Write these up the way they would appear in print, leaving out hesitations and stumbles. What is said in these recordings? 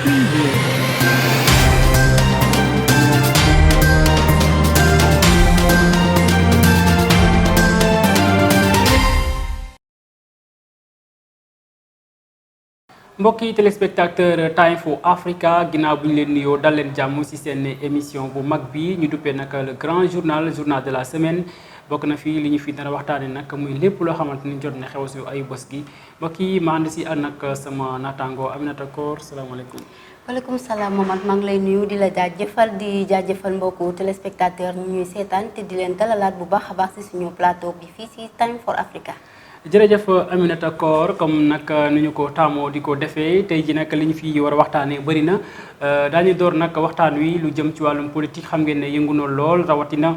Preview. mbokki téléspectateur Time for Africa ginnaaw bu ñu leen nuyoo dal leen jàmm ci seen émission bu mag bi ñu duppee nag le grand journal de la semaine bokk na fii li ñu fi dara waxtaane nag muy lépp loo xamante ni jot na xew si ay bés gi mbokk yi ma ànd si nag sama naataango Aminata Koor salaamaaleykum. waaleykum salaam Momad maa ngi lay nuyu di la jaajëfal mbokku téléspectateur ñu ñuy seetaan te di leen dalalaat bu baax a baax ci suñu plateau bi fii ci Time for Africa. jërëjëf Aminata Koor comme nag nu ñu ko taamoo di ko defee tey ji nag li ñu fi war a waxtaanee bëri na daañu door nag waxtaan wi lu jëm ci wàllum politique xam ngeen ne yëngu na lool rawatina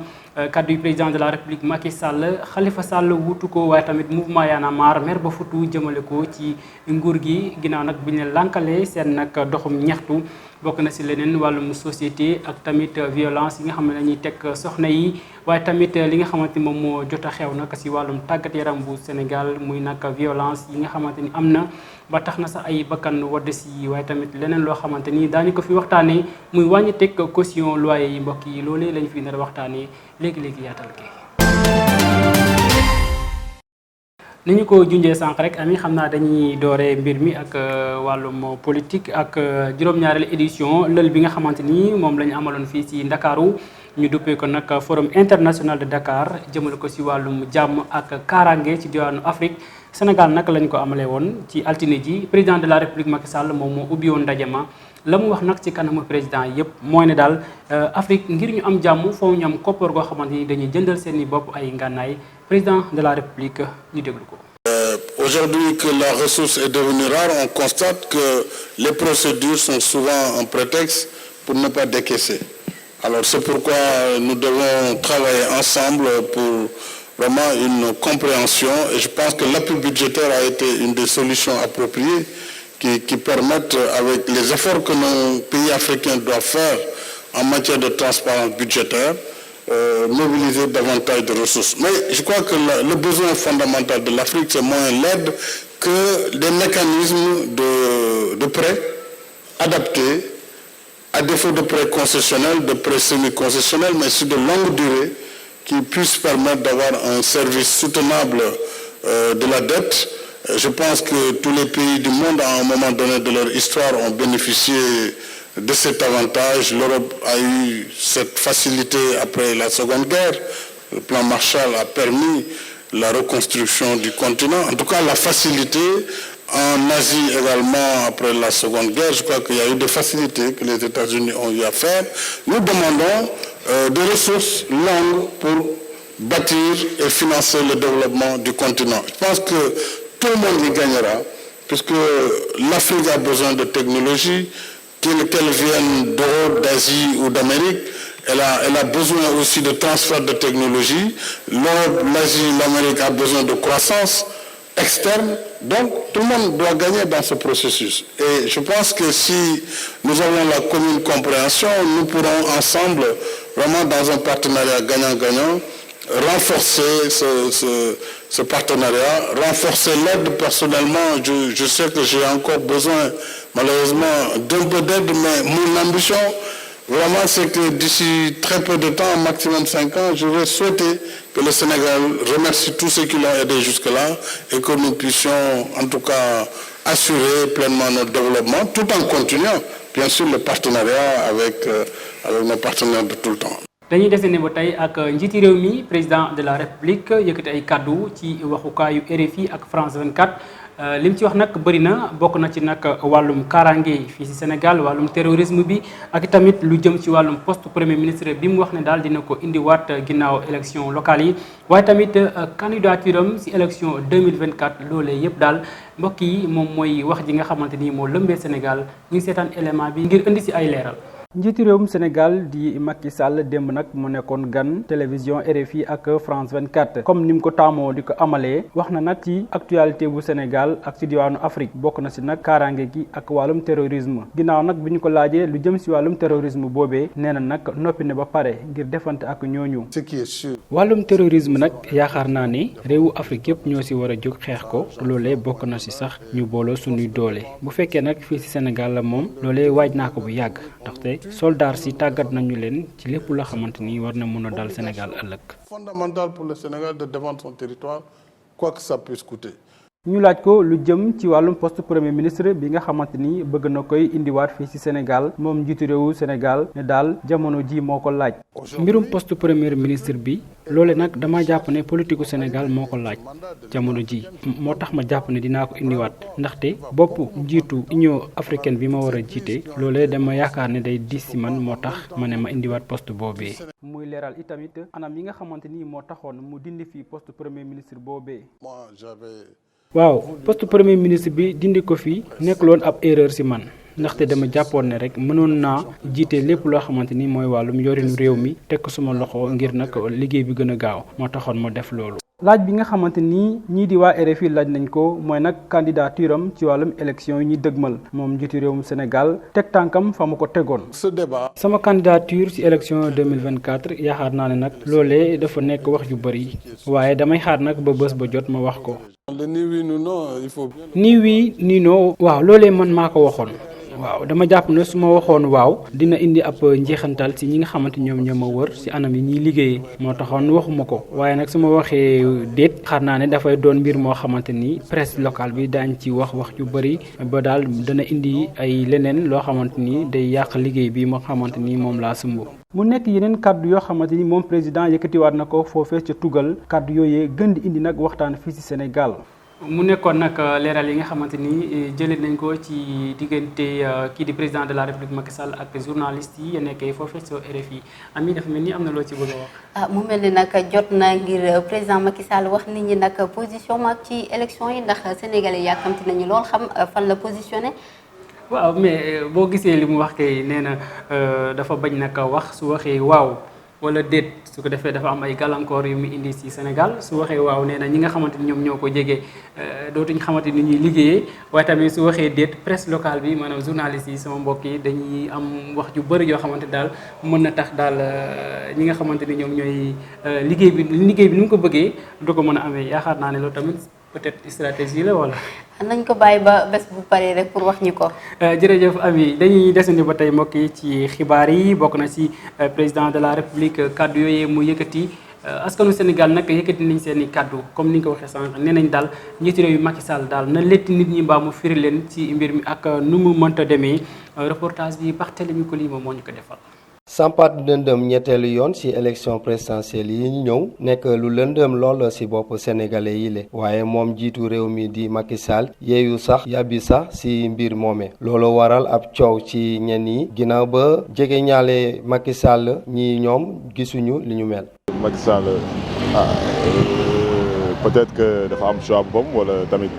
kaddu yu président de la république Macky Sall Khalifa Sall wuutu ko waaye tamit mouvement Y'en a marre mer ba futu jëmale ko ci nguur gi ginnaaw nag bi ñu lànkalee seen nag doxum ñaxtu bokk na si leneen wàllum société ak tamit violence yi nga xam ne dañuy teg soxna yi waaye tamit li nga xamante ni moom moo jot a xew nag si wàllum tàggat yaram bu Sénégal muy nag violence yi nga xamante ni am na ba tax na sax ay bakkan wadd si waaye tamit leneen loo xamante ni daañu ko fi waxtaanee muy wàññi teg caution loyer yi mbokk yi loolee lañu fi nar a waxtaanee léegi-léegi yaatal kii ni ñu ko junjee sànq rek ami xam naa dañuy dooree mbir mi ak wàllum politique ak juróom-ñaareelu édition lël bi nga xamante ni moom la ñu amaloon fii ci Ndakaaru ñu duppee ko nag forum international de Dakar jëmale ko ci wàllum jàmm ak kaaraange ci diwaanu Afrique Sénégal nag lañ ko amalee woon ci altine ji président de la République Macky Sall moom moo ubbi woon ndaje ma la mu wax nag ci kanamu président yépp mooy ne daal Afrique ngir ñu am jàmm foofu ñu am koppar goo xamante ni dañuy jëndal seen i bopp ay ngànnaay président de la République ñu déglu ko. Aujourd'hui que la ressource est devenue rare, on constate que les procédures sont souvent un prétexte pour ne pas décaisser. Alors c'est pourquoi nous devons travailler ensemble pour vraiment une compréhension et je pense que l'appui budgétaire a été une des solutions appropriées qui permettent, avec les efforts que nos pays africains doivent faire en matière de transparence budgétaire, mobiliser davantage de ressources. Mais je crois que le besoin fondamental de l'Afrique, c'est moins l'aide que des mécanismes de prêts adaptés, à défaut de prêts concessionnels, de prêts semi-concessionnels, mais sur de longue durée, qui puissent permettre d'avoir un service soutenable de la dette. Je pense que tous les pays du monde, à un moment donné de leur histoire, ont bénéficié de cet avantage. L'Europe a eu cette facilité après la Seconde Guerre. Le plan Marshall a permis la reconstruction du continent. En tout cas, la facilité en Asie également après la Seconde Guerre. Je crois qu'il y a eu des facilités que les États-Unis ont eu à faire. Nous demandons des ressources longues pour bâtir et financer le développement du continent. Je pense que tout le monde y gagnera, puisque l'Afrique a besoin de technologie, qu'elles viennent d'Europe, d'Asie ou d'Amérique. Elle a besoin aussi de transfert de technologie. L'Europe, l'Asie, l'Amérique a besoin de croissance externe. Donc, tout le monde doit gagner dans ce processus. Et je pense que si nous avons la commune compréhension, nous pourrons ensemble, vraiment dans un partenariat gagnant-gagnant, renforcer ce partenariat, renforcer l'aide. Personnellement, je sais que j'ai encore besoin, malheureusement, d'un peu d'aide, mais mon ambition, vraiment, c'est que d'ici très peu de temps, maximum 5 ans, je vais souhaiter que le Sénégal remercie tous ceux qui l'ont aidé jusque-là et que nous puissions, en tout cas, assurer pleinement notre développement, tout en continuant, bien sûr, le partenariat avec nos partenaires de tout le temps. dañuy desene ba tey ak njiiti réew mi président de la république yëkkati ay kaddu ci waxukaayu RFI ak France 24 li mu ci wax nag bëri na bokk na ci nag wàllum kaaraange fii ci Sénégal wàllum terrorisme bi ak tamit lu jëm ci wàllum poste premier ministre bi mu wax ne daal dina ko indiwaat ginnaaw élection locale yi waaye tamit candidature am ci élection 2024 loolee yëpp daal mbokk yi moom mooy wax ji nga xamante ni moo lëmbee Sénégal ñu ngi seetaan élément bi ngir indi ci ay leeral. njiitu réewum Sénégal di Macky Sall démb nag mu nekkoon gan télévision RFI ak France 24 comme ni mu ko taamoo di ko amalee wax na nag ci actualité bu Sénégal ak ci diwaanu Afrique bokk na si nag kaaraange gi ak wàllum terrorisme ginnaaw nag bi ñu ko laajee lu jëm si wàllum terrorisme boobee nee na nag noppi ne ba pare ngir defante ak ñooñu. wàllum terrorisme nag yaakaar naa ne réewu Afrique yëpp ñoo si war a jóg xeex ko loolee bokk na si sax ñu booloo suñuy doole bu fekkee nag fii si Sénégal la moom loolee waaj naa ko bu yàgg ndaxte soldats si tàggat nañu leen ci lépp loo xamante ni war na mën a dal Sénégal ëllëg. Fondamental pour le Sénégal de défendre son territoire quoi que ça puisse coûter. ñu laaj ko lu jëm ci wàllum poste premier ministre bi nga xamante ni bëgg na koy indiwaat fii ci Sénégal moom njiitu réewu Sénégal ne daal jamono ji moo ko laaj. mbirum poste premier ministre bi loole nag dama jàpp ne politiku Sénégal moo ko laaj jamono ji moo tax ma jàpp ne dinaa ko indiwaat ndaxte bopp njiitu Union africaine bi ma war a jiite loolee dama yaakaar ne day diis ci man moo tax ma ne ma indiwaat poste boobee. muy leeral itamit anam yi nga xamante ni moo taxoon mu dindi fii poste premier ministre boobee. waaw poste premier ministre bi dindi ko fi nekkuloon ab erreur ci man ndaxte dama jàppoon ne rek mënoon naa jiite lépp loo xamante ni mooy wàllum yorinu réew mi teg ko suma loxo ngir nag liggéey bi gën a gaaw moo taxoon ma def loolu. laaj bi nga xamante ni ñii di waa RFI laaj nañ ko mooy nag candidature am ci wàllum élection yi ñuy dëgmal moom njiitu réewum Sénégal teg tànkam fa mu ko tegoon. ce débat. sama candidature ci élection 2024 yaakaar naa ne nag loolee dafa nekk wax yu bari waaye damay xaar nag ba bés ba jot ma wax ko. le ni oui ni non il faut. ni oui ni non. waaw loolee man maa ko waxoon. waaw dama jàpp ne su ma waxoon waaw dina indi ab njeexantal ci ñi nga xamante ñoom ñoo ma wër ci anam yi ñuy liggéeyee moo taxoon waxuma ko waaye nag su ma waxee déet xaar naa ne dafay doon mbir moo xamante ni presse locale bi daañ ci wax yu bari ba daal dana indi ay leneen loo xamante ni day yàq liggéey bi moo xamante ni moom laa sumb. mu nekk yeneen kàddu yoo xamante ni moom président yëkkatiwaat na ko foofee ca tugal kàddu yooyee gën di indi nag waxtaan fii ci Sénégal. mu nekkoon nag leeral yi nga xamante ni jëlee nañ ko ci diggante kii di président de la République Macky Sall ak journaliste yi nekkee foofee ci RFI Ami dafa mel ni am na loo ci bëgg a wax. mu mel ni nag jot na ngir président Macky Sall wax nit ñi nag position ak ci élection yi ndax sénégalais yàkkamti nañu lool xam fan la positionné. waaw mais boo gisee li mu wax kay nee na dafa bañ nag wax su waxee waaw wala déet su ko defee dafa am ay gàllankoor yu mu indi ci Sénégal su waxee waaw nee na ñi nga xamante ni ñoom ñoo ko jege dootuñ xamante ni ñuy liggéeyee waaye tamit su waxee déet presse locale bi maanaam journaliste yi sama mbokk yi dañuy am wax ju bëri yoo xamante daal mën na tax daal ñi nga xamante ni ñoom ñooy liggéey bi ni mu ko bëggee du ko mën a amee yaakaar naa ne loolu tamit peut-être stratégie la wala. nañ ko bàyyi ba bés bu paree rek pour wax ñu ko. jërëjëf Ami dañuy desandi ba tey mbokk yi ci xibaar yi bokk na ci président de la république kaddu yooyu mu yëkkati askanu Sénégal nag yëkkati nañ seen i kaddu comme ni nga ko waxee sànq nee nañ daal njiitu réew yu Macky Sall daal na letti nit ñi mbaa mu firi leen ci mbir mi ak nu mu mënta demee reportage bi Barthélémy Colima moo ñu ko defal. sampaat lëndëm ñetteelu yoon ci élection présidentielle yi ñu ñëw nekk lu lëndëm lool ci bopp sénégalais yi le waaye moom jiitu réew mi di Macky Sall yeeyu sax yàbbi sax ci mbir moome loolu waral ab coow ci ñenn yi ginnaaw ba jege ñaale Macky Sall ñi ñoom gisuñu li ñu mel. Macky Sall peut-être que dafa am choix boppam wala tamit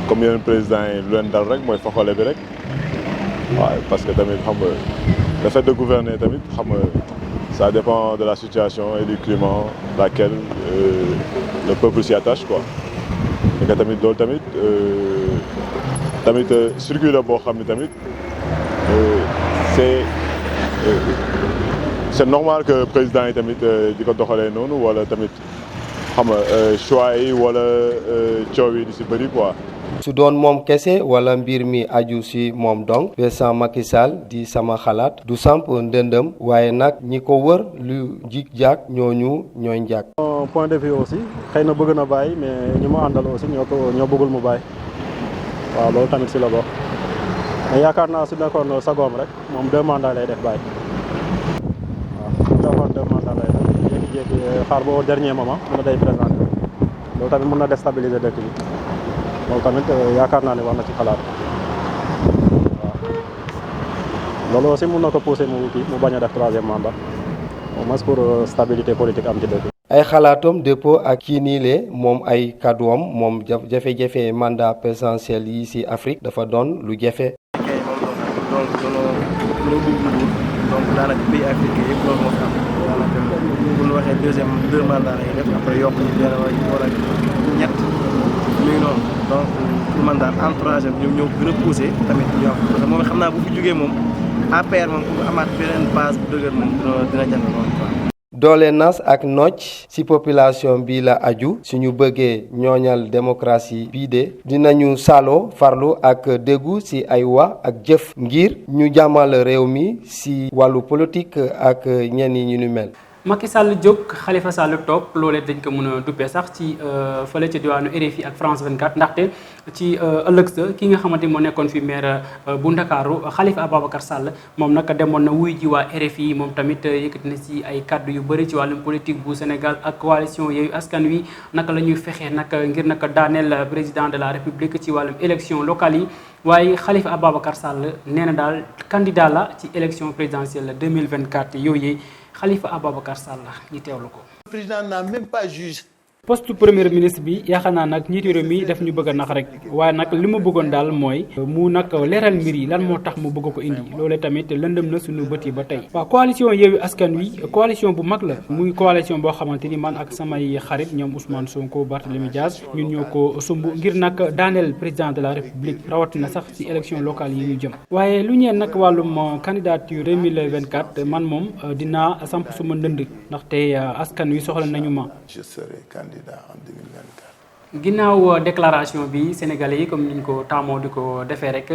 comme yeneen président yi lu leen dal rek mooy foxale bi rek waaw parce que tamit xam nga. Le fait de gouverner tamit xam nga ça dépend de la situation et du climat laquelle le peuple s'y attache quoi et que tamit loolu tamit circuit la boo xam ne tamit c'est normal que président yi tamit di ko doxalee noonu wala tamit xam nga choix yi wala coow yi di si bëri quoi. su doon moom kese wala mbir mi aju ci moom donc président Macky Sall di sama xalaat du samp ndëndëm waaye nag ñi ko wër lu jig jaag ñooy njaag. point de vue aussi xëy na bëgg na bàyyi mais ñu ma àndal aussi ñoo bëggul mu bàyyi waaw loolu tamit ci la bokk mais yaakaar naa su nekkoon sagoom rek moom 2 mandats lay def bàyyi waaw su nekkoon 2 mandats lay def jékki-jékki xaar ba au dernier moment mën na day présenté loolu tamit mën na déstabiliser dëkk bi. loolu tamit yaakaar naa ne war na ci xalaat waaw loolu aussi mun na ko pousser mu bañ a def 3e mandat au moins pour stabilité politique am ci dëkk. ay xalaatam dëppoo ak kii niile moom ay kàdduwam moom jafe-jafe mandat présidentiel yi ci Afrique dafa doon lu jafe. donc danoo dugg nguur donc daanaka pays africain yëpp loolu moo fi am daanaka bu ñu waxee deux mandats la ñuy def après yokk ñu benn wala ñett muy noonu donc pour man daal entourage am ñoom ñoo gën a poussé tamit ñu am parce que moom xam naa bu fi jógee moom APR moom pour amaat beneen base bu dëgër moom dina jafe moom quoi. doole nas ak nocc ci population bi la aju suñu bëggee ñooñal démocratie bii de dinañu saloo farlu ak déggu ci ay wax ak jëf ngir ñu jàmmal réew mi ci wàllu politique ak ñenn ñi ñu mel. Macky Sall jóg Khalifa Sall toog loolee dañ ko mën a duppee sax ci fële ca diwaanu RFI ak France 24 ndaxte ci ëllëg sa ki nga xamante ni moo nekkoon fi maire bu Ndakaaru Khalifa Ababacar Sall moom nag demoon na wuy ji waa RFI moom tamit yëkkati na ci ay kaddu yu bëri ci wàllum politique bu Sénégal ak coalition Yewwi Askan Wi naka la ñuy fexee nag ngir nag daaneel président de la République ci wàllum élection locale yi waaye Khalifa Ababacar Sall nee na daal candidat la ci élection présidentielle 2024 yooyu Khalifa Ababacar Sall ñi teewlu ko. Le président n'a même pas jugé. poste premier ministre bi yaakaar naa nag njiitu réew mi daf ñu bëgg a nax rek waaye nag li ma bëggoon daal mooy mu nag leeral mbir yi lan moo tax mu bëgg ko indi loolee tamit lëndëm na suñu bët yi ba tey. waaw coalition Yewwi Askan Wi coalition bu mag la muy coalition boo xamante ni man ak samay xarit ñoom Ousmane Sonko Barthélémy Dias ñun ñoo ko sumb ngir nag daaneel président de la République rawatina sax ci élection locale yi ñu jëm. waaye lu ñeen nag wàllum candidature 2024 man moom dinaa samp suma ndënd ndaxte askan wi soxla nañu ma. Je serai candidat en 2024. ginnaaw déclaration bi Sénégalais yi comme niñ ko taamoo di ko defee rek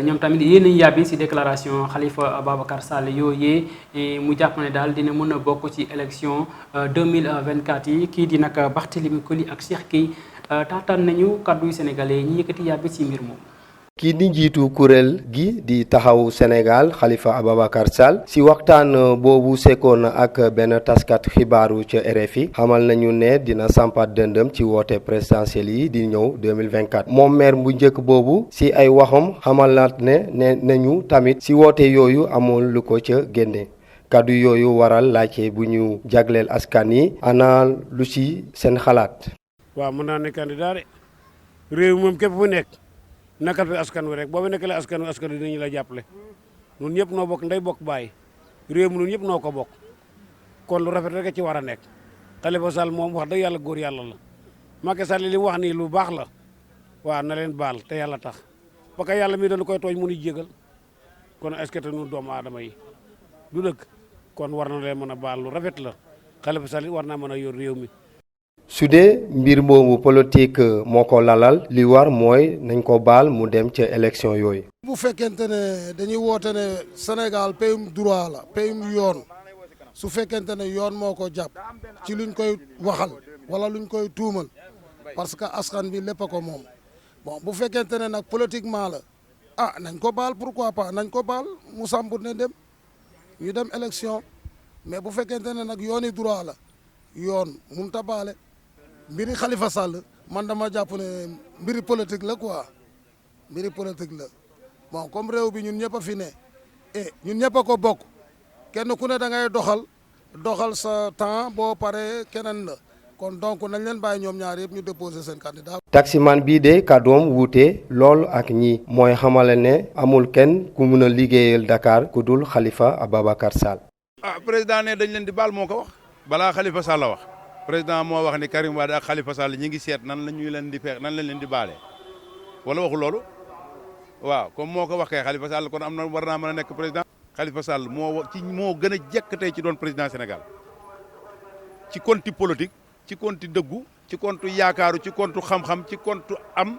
ñoom tamit yéen nañu yàbbi ci déclaration Khalifa Ababacar Sall yooyee mu jàpp ne daal dina mën a bokk ci élection 2024 yi kii di nag Barthélémy Koli ak Cheikh Gueye taataan nañu kàddu yu Sénégalais yi ñu yëkkati yàbbi ci mbir moom. kii di njiitu kuréel gi di taxawu Sénégal Khalifa Ababacar Sall ci waxtaan boobu sekkoon ak benn taskat xibaaru ca RFI xamal nañu ne dina sampaat dëndëm ci woote présidentielle yi di ñëw 2024 moom maire bu njëkk boobu ci ay waxam xamalaat ne nañu tamit ci woote yooyu amul lu ko ca génne kaddu yooyu waral laajte bu ñu jagleel askan yi ana lu ci seen xalaat. waaw mën naa ne candidat de réew moom képp fu nekk. nakal fi askan wi rek boo nekkalee askan wi dinañu la jàppale ñun ñëpp noo bokk ndey bokk bàyyi réew mi ñun ñëpp noo ko bokk kon lu rafet rek ci war a nekk Khalifa Sall moom wax dëgg yàlla góor yàlla la Macky Sall li mu wax nii lu baax la waaw na leen baal te yàlla tax parce que yàlla mii dañu koy tooñ mënuy jégal kon est-ce que ñun doomu aadama yi du dëgg kon war na leen mën a baal lu rafet la Khalifa Sall war naa mën a yor réew mi. su dee mbir moomu politique moo ko lalal li war mooy nañ ko baal mu dem ca élection yooyu. bu fekkente ne dañuy woote ne Sénégal payum droit la payum yoon su fekkente ne yoon moo ko jàpp ci luñ koy waxal wala luñ koy tuumal parce que askan bi lépp a ko moom bon bu fekkente ne nag politiquement la nañ ko baal pourquoi pas nañ ko baal mu sàmbut ne dem ñu dem élection mais bu fekkente ne nag yooni droit la yoon mënut a baale. mbiri Khalifa Sall man dama jàpp ne mbiri politique la quoi mbiri politique la bon comme réew bi ñun ñëpp a fi ne ñun ñëpp a ko bokk kenn ku ne da ngay doxal sa temps boo paree keneen la kon donc nañ leen bàyyi ñoom ñaar yëpp ñu déposer seen candidat. taximan bii de kàddoom wuute lool ak ñi mooy xamale ne amul kenn ku mun a liggéeyal Dakar ku dul Khalifa Ababacar Sall. président ne dañ leen di baal moo ko wax balaa Khalifa Sall la wax. président moo wax ni Karim Wade ak Khalifa Sall ñi ngi seet nan la ñuy leen di feex nan lañ leen di baale wala waxu loolu waaw comme moo ko wax kay Khalifa Sall kon am na war naa mën a nekk président. Khalifa Sall moo gën a jekk tey ci doon président Sénégal ci konti politique ci konti dëggu ci kontu yaakaaru ci kontu xam-xam ci kontu am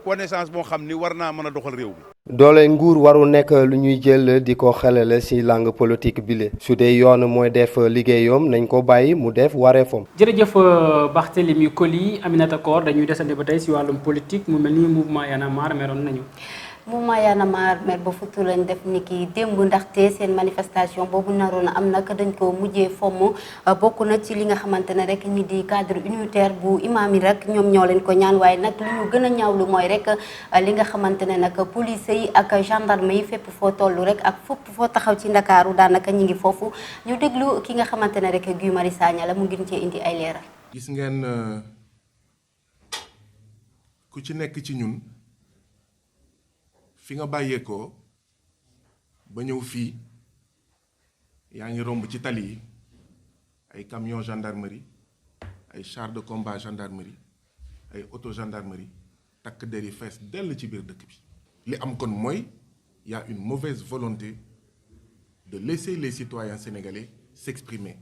connaissance boo xam ni war naa mën a doxal réew mi. doole nguur waru nekk lu ñuy jël di ko xelale ci langue politique bi le su dee yoon mooy def liggéeyam nañ ko bàyyi mu def wareefam. jërëjëf Barthélémy Koli Aminata Kor dañuy desandi ba tey ci wàllum politique mu mel ni mouvement Y'en a marre meroon nañu. mouvement Y'en a marre mer ba futu lañ def ni ki démb ndaxte seen manifestation boobu naroon a am nag dañ ko mujjee fomm bokk na ci li nga xamante ne rek ñi di cadre unitaire bu imaam yi rek ñoom ñoo leen ko ñaan waaye nag li ñu gën a ñaawlu mooy rek li nga xamante ne nag police yi ak gendarme yi fépp foo toll rek ak fépp foo taxaw ci Ndakaaru daanaka ñi ngi foofu ñu déglu ki nga xamante ne rek Guy Marius Sagna la mu ngir cee indi ay leeral. gis ngeen ku ci nekk ci ñun fi nga bàyyeekoo ba ñëw fii yaa ngi romb ci tali yi ay camion gendarmerie ay chars de combat gendarmerie ay auto gendarmerie takk der yi fees dell ci biir dëkk bi. li am kon mooy y a une mauvaise volonté de laisser les citoyens sénégalais s'exprimer,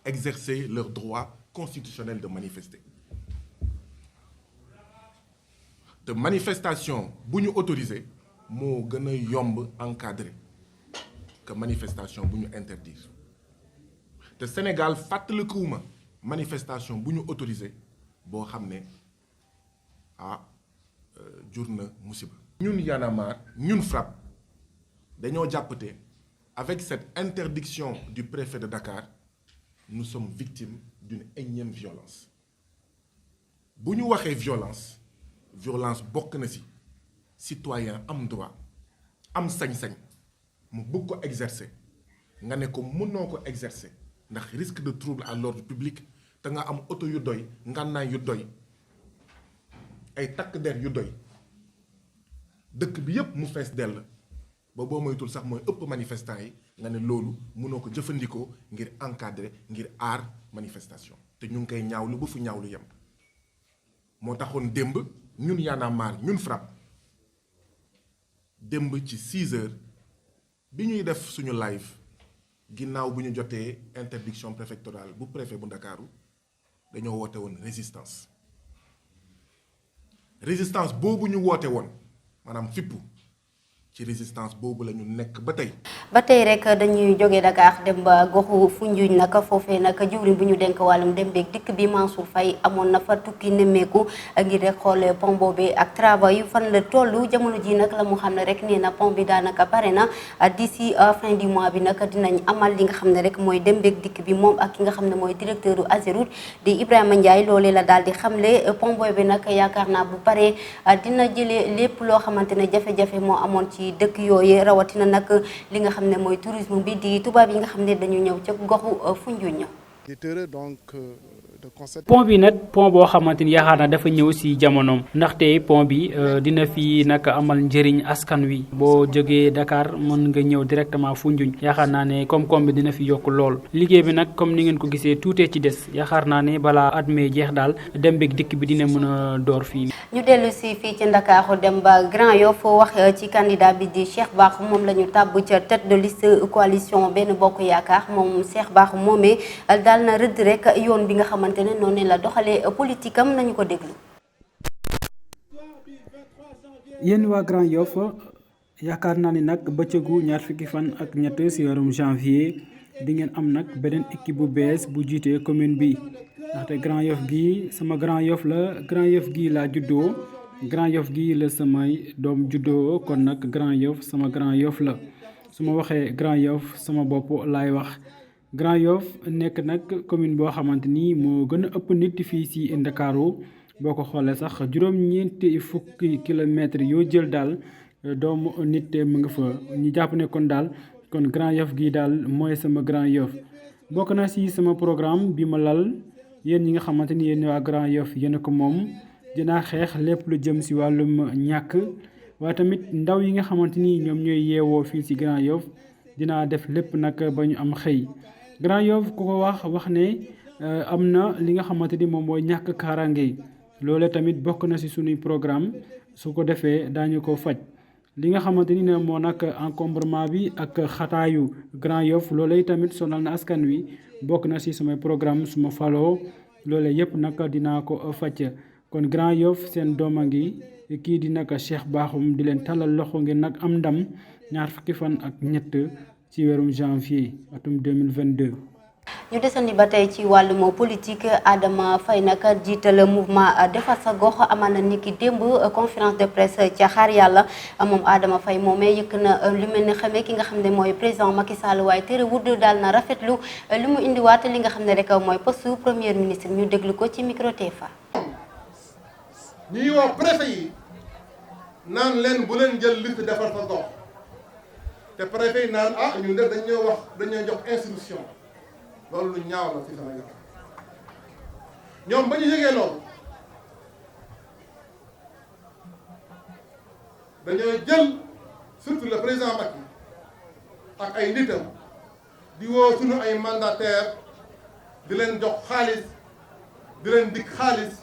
exercer leur droit constitutionnel de manifester. De manifestation bu ñu autorisé moo gën a yomb encadré que manifestation bu ñu interdire te Sénégal fàttalikuwuma manifestation bu ñu autorisé boo xam ne jur na musiba. ñun Y'en a marre ñun FRAPP dañoo jàppate avec cette interdiction du préfet de Dakar nous sommes victimes d'une énième violence bu ñu waxee violence bokk na ci citoyen am droit am sañ-sañ mu bëgg ko exercer nga ne ko mënoo ko exercer ndax risque de trouble à l'ordre public te nga am oto yu doy ngànnaay yu doy ay takk der yu doy dëkk bi yépp mu fees dell ba boo moytul sax mooy ëpp manifestant yi nga ne loolu mënoo ko jëfandikoo ngir encadrer ngir aar manifestation te ñu ngi koy ñaawlu ba fu ñaawlu yem moo taxoon démb ñun Y'en a marre ñun FRAPP démb ci 6 heures bi ñuy def suñu live ginnaaw bu ñu jotee interdiction préfectorale bu préfet bu Ndakaaru dañoo woote woon résistance boobu ñu woote woon maanaam fippu ci résistance boobu la ñu nekk ba tey. ba tey rek dañuy jógee Dakar dem ba goxu Foundiougne nag foofee nag jëwriñ bu ñu denk wàllum dem beeg dikk bi Mansour Faye amoon na fa tukki nemmeeku ngir rek xool pont boobee ak travail yu fan la toll jamono ji nag la mu xam ne rek nee na pont bi daanaka pare na d'ici fin du mois bi nag dinañ amal li nga xam ne rek mooy dem beeg dikk bi moom ak ki nga xam ne mooy directeur u Ageroute di Ibrahima Ndiaye loolee la daal di xamle pont boobee nag yaakaar naa bu paree dina jëlee lépp loo xamante ne jafe-jafe moo amoon ci dëkk yooyu rawatina nag li nga xam ne mooy tourisme bi di tubaab yi nga xam ne dañu ñëw ca goxu Foundiougne. pont bi nag pont boo xamante ni yaakaar naa dafa ñëw si jamonoom ndaxte pont bi dina fi nag amal njëriñ askan wi boo jógee Dakar mën nga ñëw directement Foundiougne yaakaar naa ne koom-koom bi dina fi yokk lool liggéey bi nag comme ni ngeen ko gisee tuutee ci des yaakaar naa ne balaa at mee jeex daal dem beeg dikk bi dina mën a door fii. ñu dellu si fii ci Ndakaaru dem ba Grand Yoff wax ci candidat bi di Cheikh Bakhoum moom la ñu tàbb ca tête de liste coalition Benno Bokk Yaakaar moom Cheikh Bakhoum moomee daal na rëdd rek yoon bi nga xamante ne noonu la doxalee politique am nañu ko déglu. yéen waa Grand Yoff yaakaar naa ni nag bëccëgu ñaar fukki fan ak ñett si weerum janvier di ngeen am nag beneen équipe bu bees bu jiitee commune bi ndaxte Grand Yoff gii sama Grand Yoff la Grand Yoff gii laa juddoo Grand Yoff gii la samay doom juddoo kon nag Grand Yoff sama Grand Yoff la su ma waxee Grand Yoff sama bopp laay wax. Grand Yoff nekk nag commune boo xamante ni moo gën a ëpp nit fii ci Ndakaaru boo ko xoolee sax juróom-ñeenti fukki kilomètres yoo jël daal doomu nit mu nga fa ñu jàpp ne kon daal kon Grand Yoff gii daal mooy sama Grand Yoff bokk na ci sama programme bi ma lal yéen ñi nga xamante ni yéen waa Grand Yoff yéen a ko moom dinaa xeex lépp lu jëm ci wàllum ñàkk waaye tamit ndaw yi nga xamante ni ñoom ñooy yeewoo fii ci Grand Yoff dinaa def lépp nag ba ñu am xëy. Grand Yoff ku ko wax ne am na li nga xamante ni moom mooy ñàkk kaaraange loole tamit bokk na ci suñuy programme su ko defee daañu ko faj li nga xamante ni ne moo nag encombrement bi ak xataayu Grand Yoff loole tamit sonal na askan wi bokk na ci samay programme suma faloo loole yépp nag dinaa ko faj kon Grand Yoff seen doom a ngi kii di nag Cheikh Bakhoum di leen talal loxo ngeen nag am ndam ñaar fukki fan ak ñett ci weerum janvier atum 2022. ñu desandi ba tey ci wàllum politique Adama Faye nag jiital mouvement defar sa gox amal na niki démb conférence de presse ca xaar yàlla moom Adama Faye moomee yëkk na lu mel ni xamee ki nga xam ne mooy président Macky Sall waaye terewul daal na rafetlu li mu indiwaat li nga xam ne rek mooy poste premier ministre ñu déglu ko ci micro TFA. ñuy wax préfet yi naan leen bu leen jël liste defar sa gox. te préfet yi naan ñun def dañoo jox instruction loolu lu ñaaw la ci Sénégal ñoom ba ñu yëgee loolu dañoo jël surtout le président Macky ak ay nitam di woo suñu ay mandataire di leen jox xaalis di leen dikk xaalis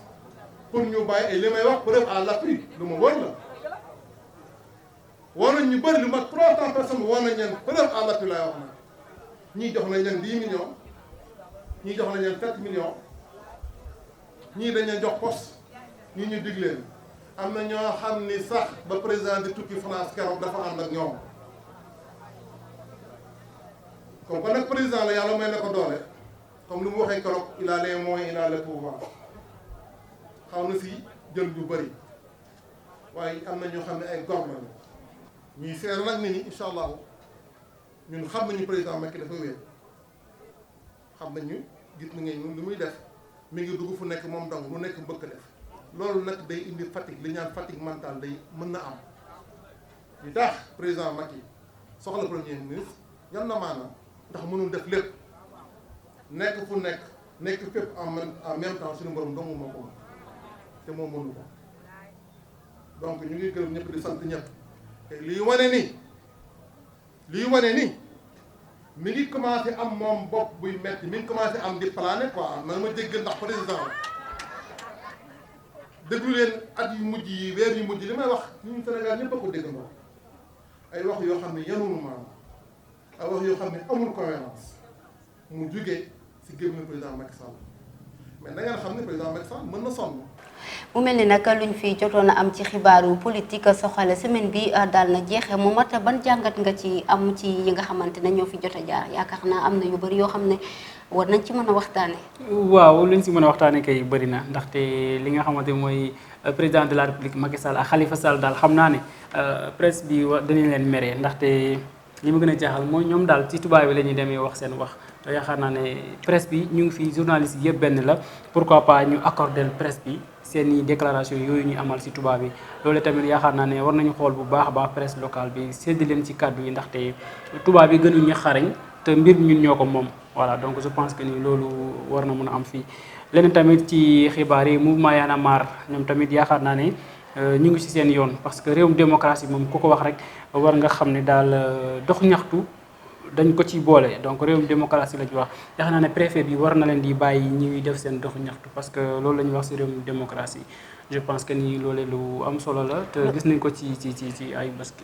pour ñu bàyyi ay li may wax preuve à l'appui lu ma wóor la woo nañ ñu bëri lu mat 300 personnes woo nañ leen preuve à l'appui laay wax na ñii jox nañ leen 10 millions ñii jox nañ leen 7 millions ñii dañ leen jox poste ñii ñu dig leen am na ñoo xam ni sax ba président di tukki France keroog dafa ànd ak ñoom comme que nag président la yàlla may na ko doole comme lu mu waxee keroog il a les moyens il a le pouvoir xaw na si jël ñu bëri waaye am na ñoo xam ne ay góor lañu ñuy seere nag nit ñi incha allahu ñun xam nañu président Macky dafa wéet xam nañu gis nañu lu muy def mi ngi dugg fu nekk moom dong lu nekk mbëkk def loolu nag day indi fatigue li ñaan fatigue mentale day mën na am li tax président Macky soxla premier ministre yan na maanaam ndax mënul def lépp nekk fu nekk fépp en même temps suñu borom dong moo ko te moom mënu ko donc ñu ngi gërëm ñëpp di sant ñëpp te lii wane ni mi ngi commencé am moom bopp buy metti mi ngi commencé am di plané quoi man ma dégg ndax président déglu leen at yu mujj yi weer yu mujj li may wax ñun Sénégal ñëpp a ko déggandoo ay wax yoo xam ne yanul maanaam ay wax yoo xam ne amul cohérence mu jugee si gémmiñu président Macky Sall mais da ngeen xam ne président Macky Sall mën na sonn. mu mel ni nag luñ fi jotoon a am ci xibaaru politique soxale semaine bi daal na jeexe mu mat ban jàngat nga ci am ci yi nga xamante ne ñoo fi jot a jaar yaakaar naa am na yu bëri yoo xam ne war nañ ci mën a waxtaane waaw luñ si mën a waxtaane kay bëri na ndaxte li nga xamante mooy président de la république Macky Sall ak Khalifa Sall daal xam naa ne presse bi danañ leen mere ndaxte li ma gën a jaaxal mooy ñoom daal ci tubaab bi la ñuy demee wax seen wax te yaakaar naa ne presse bi ñu ngi fi journaliste yëpp benn la pourquoi pas ñu accorder presse bi seeni déclaration yooyu ñu amal ci tubaab bi loolu tamit yaakaar naa ne war nañu xool bu baax a baax presse locale bi séddi leen ci kàddu yi ndaxte tubaab bi gënuñu xarañ te mbir ñun ñoo ko moom voilà donc je pense que ni loolu war na mën a am fii leneen tamit ci xibaar yi mouvement Y'en a marre ñoom tamit yaakaar naa ne ñu ngi ci seen yoon parce que réewum démocratie moom ku ko wax rek war nga xam ne daal dox ñaxtu dañ ko ci boole donc réewum démocratie la ñu wax yaakaar naa ne préfet bi war na leen di bàyyi ñuy def seen doxu ñaxtu parce que loolu la ñuy wax ci réewum démocratie je pense que ni loolee lu am solo la te gis nañ ko ci ay bés.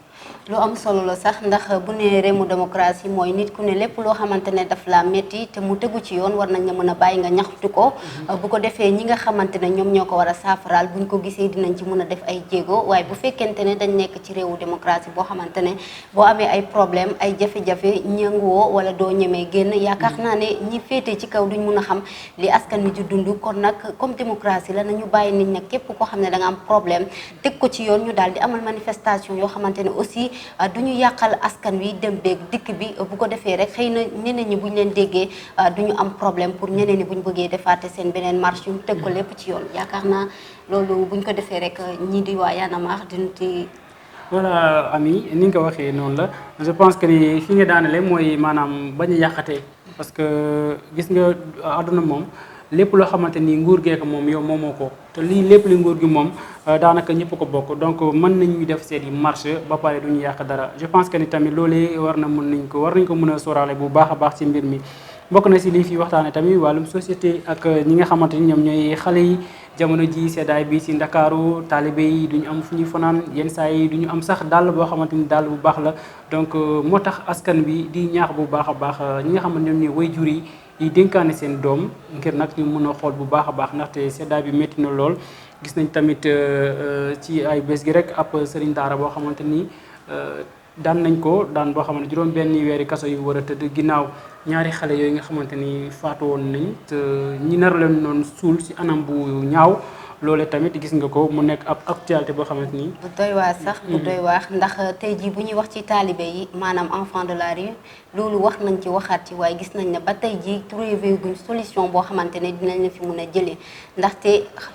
lu am solo la sax ndax bu ne réewum démocratie mooy nit ku ne lépp loo xamante ne daf la metti te mu tegu ci yoon war nañ la mën a bàyyi nga ñaxtu ko bu ko defee ñi nga xamante ne ñoom ñoo ko war a saafaraal buñ ko gisee dinañ ci mën a def ay jéego waaye bu fekkente ne dañ nekk ci réewu démocratie boo xamante ne boo amee ay problème ay jafe-jafe ñënguwoo wala doo ñemee génn yaakaar naa ne ñi féetee ci kaw duñ mën a xam li askan wi di dund kon nag comme démocratie la nañu bàyyi nit nag képp koo xam ne da nga am problème teg ko ci yoon ñu daal di amal manifestation yoo xamante ne aussi du ñu yàqal askan wi dem beeg dikk bi bu ko defee rek xëy na ñeneen ñi bu ñu leen déggee du ñu am problème pour ñeneen ñi bu ñu bëggee defaate seen beneen marche ñu teg ko lépp ci yoon yaakaar naa loolu bu ñu ko defee rek ñii di waa Y'en a marre dina ci. voilà Ami ni nga ko waxee noonu la je pense que ni fi nga daanale mooy maanaam bañ a yàqatee parce que gis nga àdduna moom. lépp loo xamante ni nguur geeko moom yow moomoo ko te lii lépp li nguur gi moom daanaka ñëpp ko bokk donc mën nañuy def seeni marche ba pare duñu yàq dara je pense que ni tamit loolee war nañ ko mën a sóoraale bu baax a baax ci mbir mi bokk na si lii fi waxtaane tamit wàllum société ak ñi nga xamante ni ñoom ñooy xale yi jamono ji seddaay bi ci Ndakaaru taalibe yi duñu am fu ñuy fanaan yenn saa yi duñu am sax dàll boo xamante ni dàll bu baax la donc moo tax askan bi di ñaax bu baax a baax ñi nga xamante ñoom ñooy waajur yi dénkaane seen doom ngir nag ñu mën a xool bu baax a baax ndaxte seddaay bi métti na lool gis nañ tamit ci ay bés gi rek ab sëriñ daara boo xamante ni daan nañ ko daan boo xamante juróom benn weeri kaso yu war a tëdd ginnaaw ñaari xale yooyu nga xamante ni faatu woon nañ te ñi nar leen noonu suul ci anam bu ñaaw loolee tamit gis nga ko mu nekk ab actualité boo xamante ni. bu doy waar sax bu doy waar ndax tey jii bu ñuy wax ci taalibe yi maanaam enfant de la rue loolu wax nañ ci waxaat ci waaye gis nañ ne ba tey jii trouvé guñ solution boo xamante ne dinañ la fi mun a jëlee ndaxte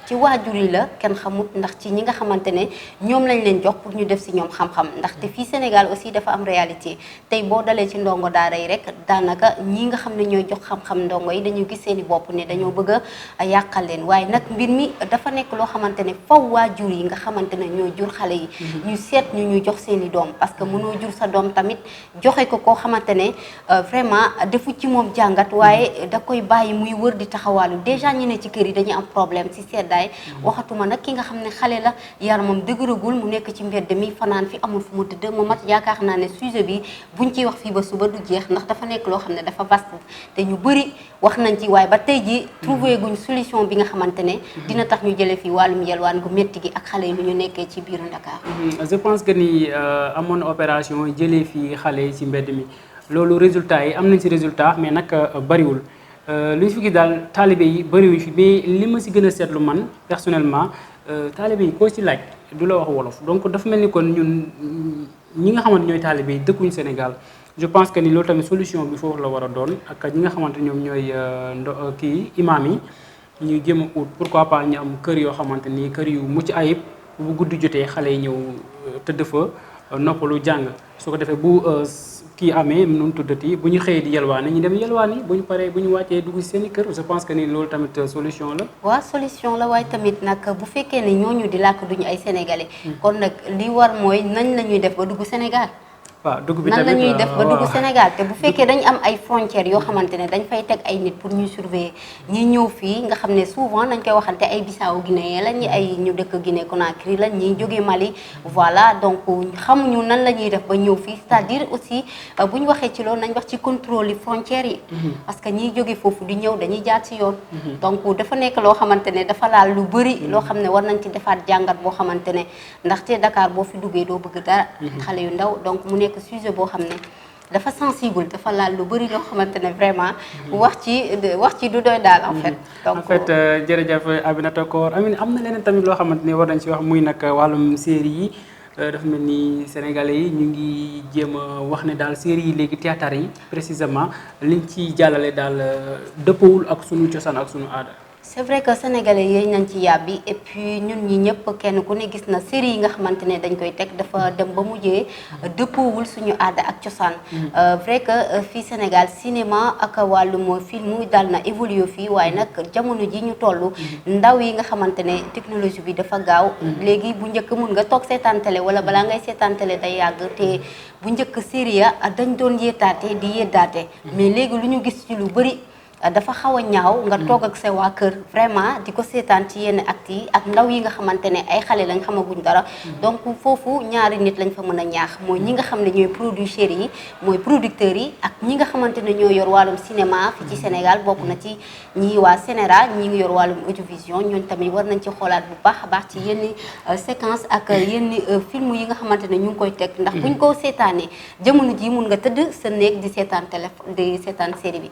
ci waajur yi la kenn xamut ndax ci ñi nga xamante ne ñoom lañ leen jox pour ñu def si ñoom xam-xam ndaxte fii Sénégal aussi dafa am réalité tey boo dalee ci ndongo daara yi rek daanaka ñi nga xam ne ñooy jox xam-xam ndongo yi dañu gis seen i bopp ne dañoo bëgg a yàqal leen waaye nag mbir mi dafa nekk loo xamante ne faw waajur yi nga xamante ne ñoo jur xale yi ñu seet ñu jox seeni doom parce que mënoo jur sa doom tamit joxe ko koo xamante ne vraiment defu ci moom jàngat waaye da koy bàyyi muy wër di taxawaalu déjà ñu ne ci kër yi dañuy am problème ci seddaay waxatuma nag ki nga xam ne xale la yaramam dëgëragul mu nekk ci mbedd mi fanaan fi amul fu mu tëdd moom mat yaakaar naa ne sujet bi buñ ciy wax fii ba suba du jeex ndax dafa nekk loo xam ne dafa vaste te ñu bëri wax nañ ci waaye ba tey ji trouvé guñ solution bi nga xamante ne dina tax ñu jëlee fii wàllum yelwaan gu métti gi ak xale yi lu ñu nekkee ci biiru Dakar. Je pense que ni amoon na opération jëlee fii xale yi ci mbedd mi loolu résultat yi am nañ ci résultat mais nag bariwul lu ñu fi gis daal taalibe yi bariwuñ fi mais li ma ci gën a seetlu man personnellement taalibe yi koo ci laaj du la wax wolof donc dafa mel ni kon ñun ñi nga xamante ñooy taalibe yi dëkkuñ Sénégal je pense que ni loolu tamit solution bi foofu la war a doon ak ñi nga xamante ñoom ñooy kii imaam yi ñu jéem a ut pourquoi pas ñu am kër yoo xamante ni kër yu mucc ayib bu guddi jotee xale yi ñëw tëdd fa noppalu jàng su ko defee bu kii amee nu mu tuddati bu ñu xëyee di yelwaani ñu dem yelwaani bu ñu paree bu ñu wàccee dugg ci seen i kër je pense que ni loolu tamit solution la. waaw solution la waaye tamit nag bu fekkee ne ñooñu di làkk duñu ay sénégalais. kon nag li war mooy nañ la ñuy def ba dugg Sénégal. waaw dugg bi nan tamit la ñuy def ba dugg Sénégal te bu fekkee dañ am ay frontières yoo xamante ne dañ fay teg ay nit pour ñuy surveiller ñi ñëw fii nga xam ne souvent nañ koy waxante ay Bissau Guinéen lañ ay ñu dëkk Guinée Conakry lañ ñi jógee Mali voilà donc xamuñu nan la ñuy def ba ñëw fii c'est-à-dire aussi bu ñu waxee ci loolu nañ wax ci contrôle yi frontières yi parce que ñiy jóge foofu di ñëw dañuy jaar ci yoon donc dafa nekk loo xamante ne dafa laal lu bëri loo xam ne war nañ ci defaat jàngat boo xamante ne ndaxte Dakar boo fi duggee doo bëgg dara xale yu ndaw donc mu nekk sujet boo xam ne dafa sensible dafa laal lu bëri loo xamante ne vraiment wax ci du doy daal en fait. donc en fait jërëjëf Aminata Kor am na leneen tamit loo xamante ne war nañ ci wax muy nag wàllum série yi dafa mel ni sénégalais yi ñu ngi jéem a wax ne daal série yi léegi théâtre yi précisément liñ ci jàllale daal dëppawul ak sunu cosaan ak sunu aada. c'est vrai que sénégalais yéen nañ ci yàbbi et puis ñun ñi ñëpp kenn ku ne gis na série yi nga xamante ne dañ koy teg dafa dem ba mujjee dëppoowul suñu aada ak cosaan vrai que fii Sénégal cinéma ak wàllum film daal na évoluer fii waaye nag jamono ji ñu toll ndaw yi nga xamante ne technologie bi dafa gaaw léegi bu njëkk mun nga toog seetaan télé wala balaa ngay seetaan télé day yàgg te bu njëkk série ya dañ doon yéetaate di yeddaate mais léegi lu ñu gis ci lu bëri dafa xaw a ñaaw nga toog ak sa waa kër vraiment di ko seetaan ci yenn actes yi ak ndaw yi nga xamante ne ay xale lañ xamaguñ dara donc foofu ñaari nit lañ fa mën a ñaax mooy ñi nga xam ne ñooy producteurs yi mooy producteurs yi ak ñi nga xamante ne ñoo yor wàllum cinéma fi ci Sénégal bokk na ci ñi waa Sénéra ñi ngi yor wàllum audiovisuel ñooñu tamit war nañ ci xoolaat bu baax a baax ci yenn séquence ak yenn film yi nga xamante ne ñu ngi koy teg ndax buñ ko seetaanee jamono ji mun nga tëdd sa néeg di seetaan téléphone di seetaan série bi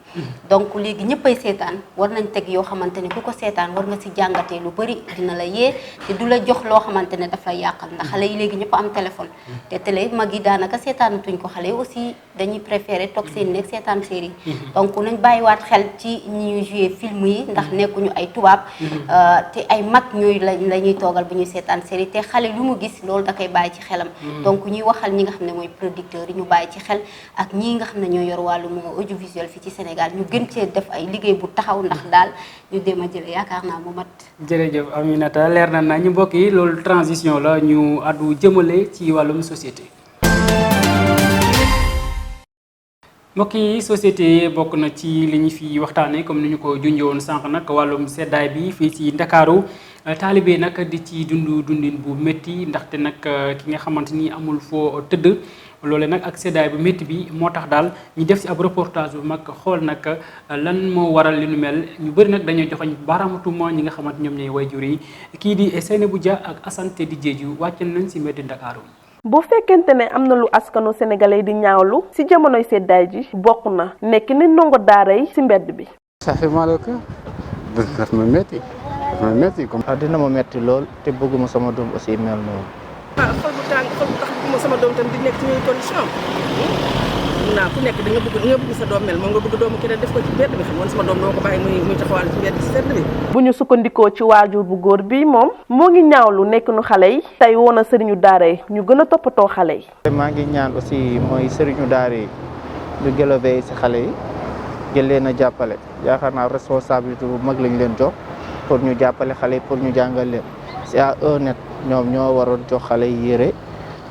donc léegi ñëppay seetaan war nañ teg yoo xamante ne ku ko seetaan war nga si jàngatee lu bëri dina la yee te du la jox loo xamante ne daf lay yàqal ndax xale yi léegi ñëpp am téléphone te télé mag yi daanaka seetaanatuñ ko xale yi aussi dañuy préféré toog seen nekk seetaan série donc nañ bàyyiwaat xel ci ñi ñuy joué film yi ndax nekkuñu ay tubaab te ay mag ñooy la ñuy toogal bu ñuy seetaan série te xale lu mu gis loolu da koy bàyyi ci xelam donc ñuy waxal ñi nga xam ne mooy producteurs yi ñu bàyyi ci xel ak ñi nga xam ne ñoo yor wàllum audiovisuel fii ci Sénégal ñu gën cee def ay liggéey bu taxaw ndax daal ñu dem a jële yaakaar naa mu mat. jërëjëf Aminata leer na ñu mbokk yi loolu transition la ñu àddu jëmale ci wàllum société. mbokk yi société bokk na ci li ñu fi waxtaanee comme ni ñu ko junjee woon sànq nag wàllum seddaay bi fii ci Ndakaaru taalibe nag di ci dundin bu métti ndaxte nag ki nga xamante ni amul foo tëdd. loole nag ak seddaay bu métti bi moo tax daal ñu def ci ab reportage bu mag xool nag lan moo waral li nu mel ñu bëri nag dañoo joxoñ baaraamu tuuma ñi nga xamante ñoom ñooy wayjur yi kii di Seynabou Dia ak Assane di Diédhiou wàccal nañ ci mbeddi Ndakaaru yi. bu fekkente ne am na lu askanu sénégalais di ñaawlu ci jamonoy seddaay ji bokk na nekk ni ndongo daara yi ci mbedd bi. ça fait mal au cœur daf ma métti comme. dina ma métti lool te bëgguma sama doom aussi mel noonu. xol bu tàng xol bu tax bu ma sama doom tam di nekk ci ñuy condition naa ku nekk da nga bëgg sa doom mel moom nga bëgg doomu keneen def ko ci mbedd bi xam nga sama doom doo ko bàyyi muy taxawal ci mbedd ci sedd bi. bu ñu sukkandikoo ci waajur bu góor bi moom moo ngi ñaawlu nekk nu xale yi tey woon na sëriñu daara yi ñu gën a toppatoo xale yi. maa ngi ñaan aussi mooy sëriñu daara yi ñu gën a veiller ci xale yi gën leen a jàppale yaakaar naa responsabilité bu mag lañ leen jox pour ñu jàppale xale yi pour ñu jàngal leen c'est à eux net ñoom ñoo waroon jox xale yi yére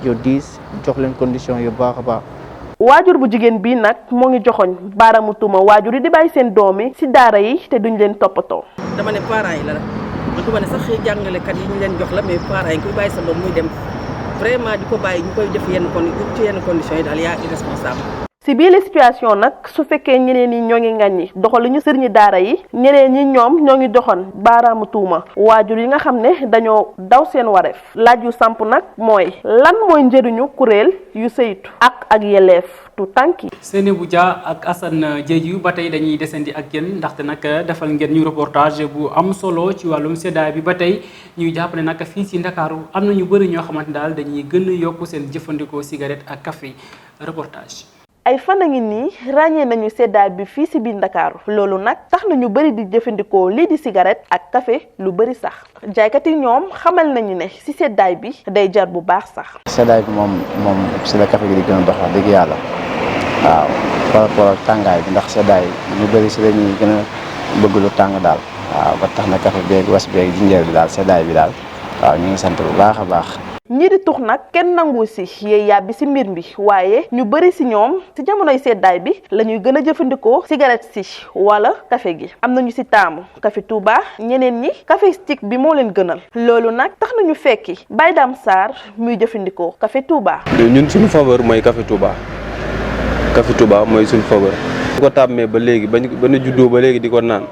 yu diis jox leen condition yu baax a baax. waajur bu jigéen bii nag moo ngi joxoñ baaraamu tuuma waajur yi di bàyyi seen doom yi ci daara yi te duñ leen toppatoo. dama ne parents yi la rek du ma ne sax jàngalekat yi ñu leen jox la mais parents yi kuy bàyyi sa doom muy dem vraiment di ko bàyyi ñu koy def yenn conditions yi daal yaa irresponsable. ci biir la situation nag su fekkee ñeneen ñi ñoo ngi ŋàññi doxaluñu sëriñi daara yi ñeneen ñi ñoom ñoo ngi doxoon baaraamu tuuma waajur yi nga xam ne dañoo daw seen wareef laaj yu samp nag mooy lan mooy njëriñu kuréel yu saytu ak yelleef tu tànki. Seynabou Dia ak Assane Diédhiou ba tey dañuy desandi ak yéen ndaxte nag defal ngeen ñu reportage bu am solo ci wàllum seddaay bi ba tey ñuy jàpp ne nag fii ci Ndakaaru am na ñu bëri ñoo xamante daal dañuy gën a yokk seen jëfandikoo cigarette ak café reportage. ay fan a ngi nii ràññee nañu seddaay bi fii ci biir Ndakaaru loolu nag tax na ñu bëri di jëfandikoo lii di cigarette ak café lu bëri sax jaaykat yi ñoom xamal nañu ne ci seddaay bi day jar bu baax sax. seddaay bi moom ci la café gi di gën a dox wax dëgg yàlla waaw par rapport ak tàngaay bi ndax seddaay ñu bëri ci la ñuy gën a bëgg lu tàng daal waaw ba tax na café beeg was beeg jinjeer bi daal seddaay bi daal waaw ñu ngi sant bu baax a baax. ñi di tux nag kenn nangu ci yee yàbbi ci mbir mi waaye ñu bëri ci ñoom ci jamonoy seddaay bi la ñuy gën a jëfandikoo cigarette ci wala café gi am nañu ci taamu café Touba ñeneen ñi café stick bi moo leen gënal loolu nag tax nañu fekki Baye Dame Sarr muy jëfandikoo café Touba. ñun suñu faveur mooy café Touba mooy suñu faveur. bu ko tàmmee ba léegi ba ñu juddoo ba léegi di ko naan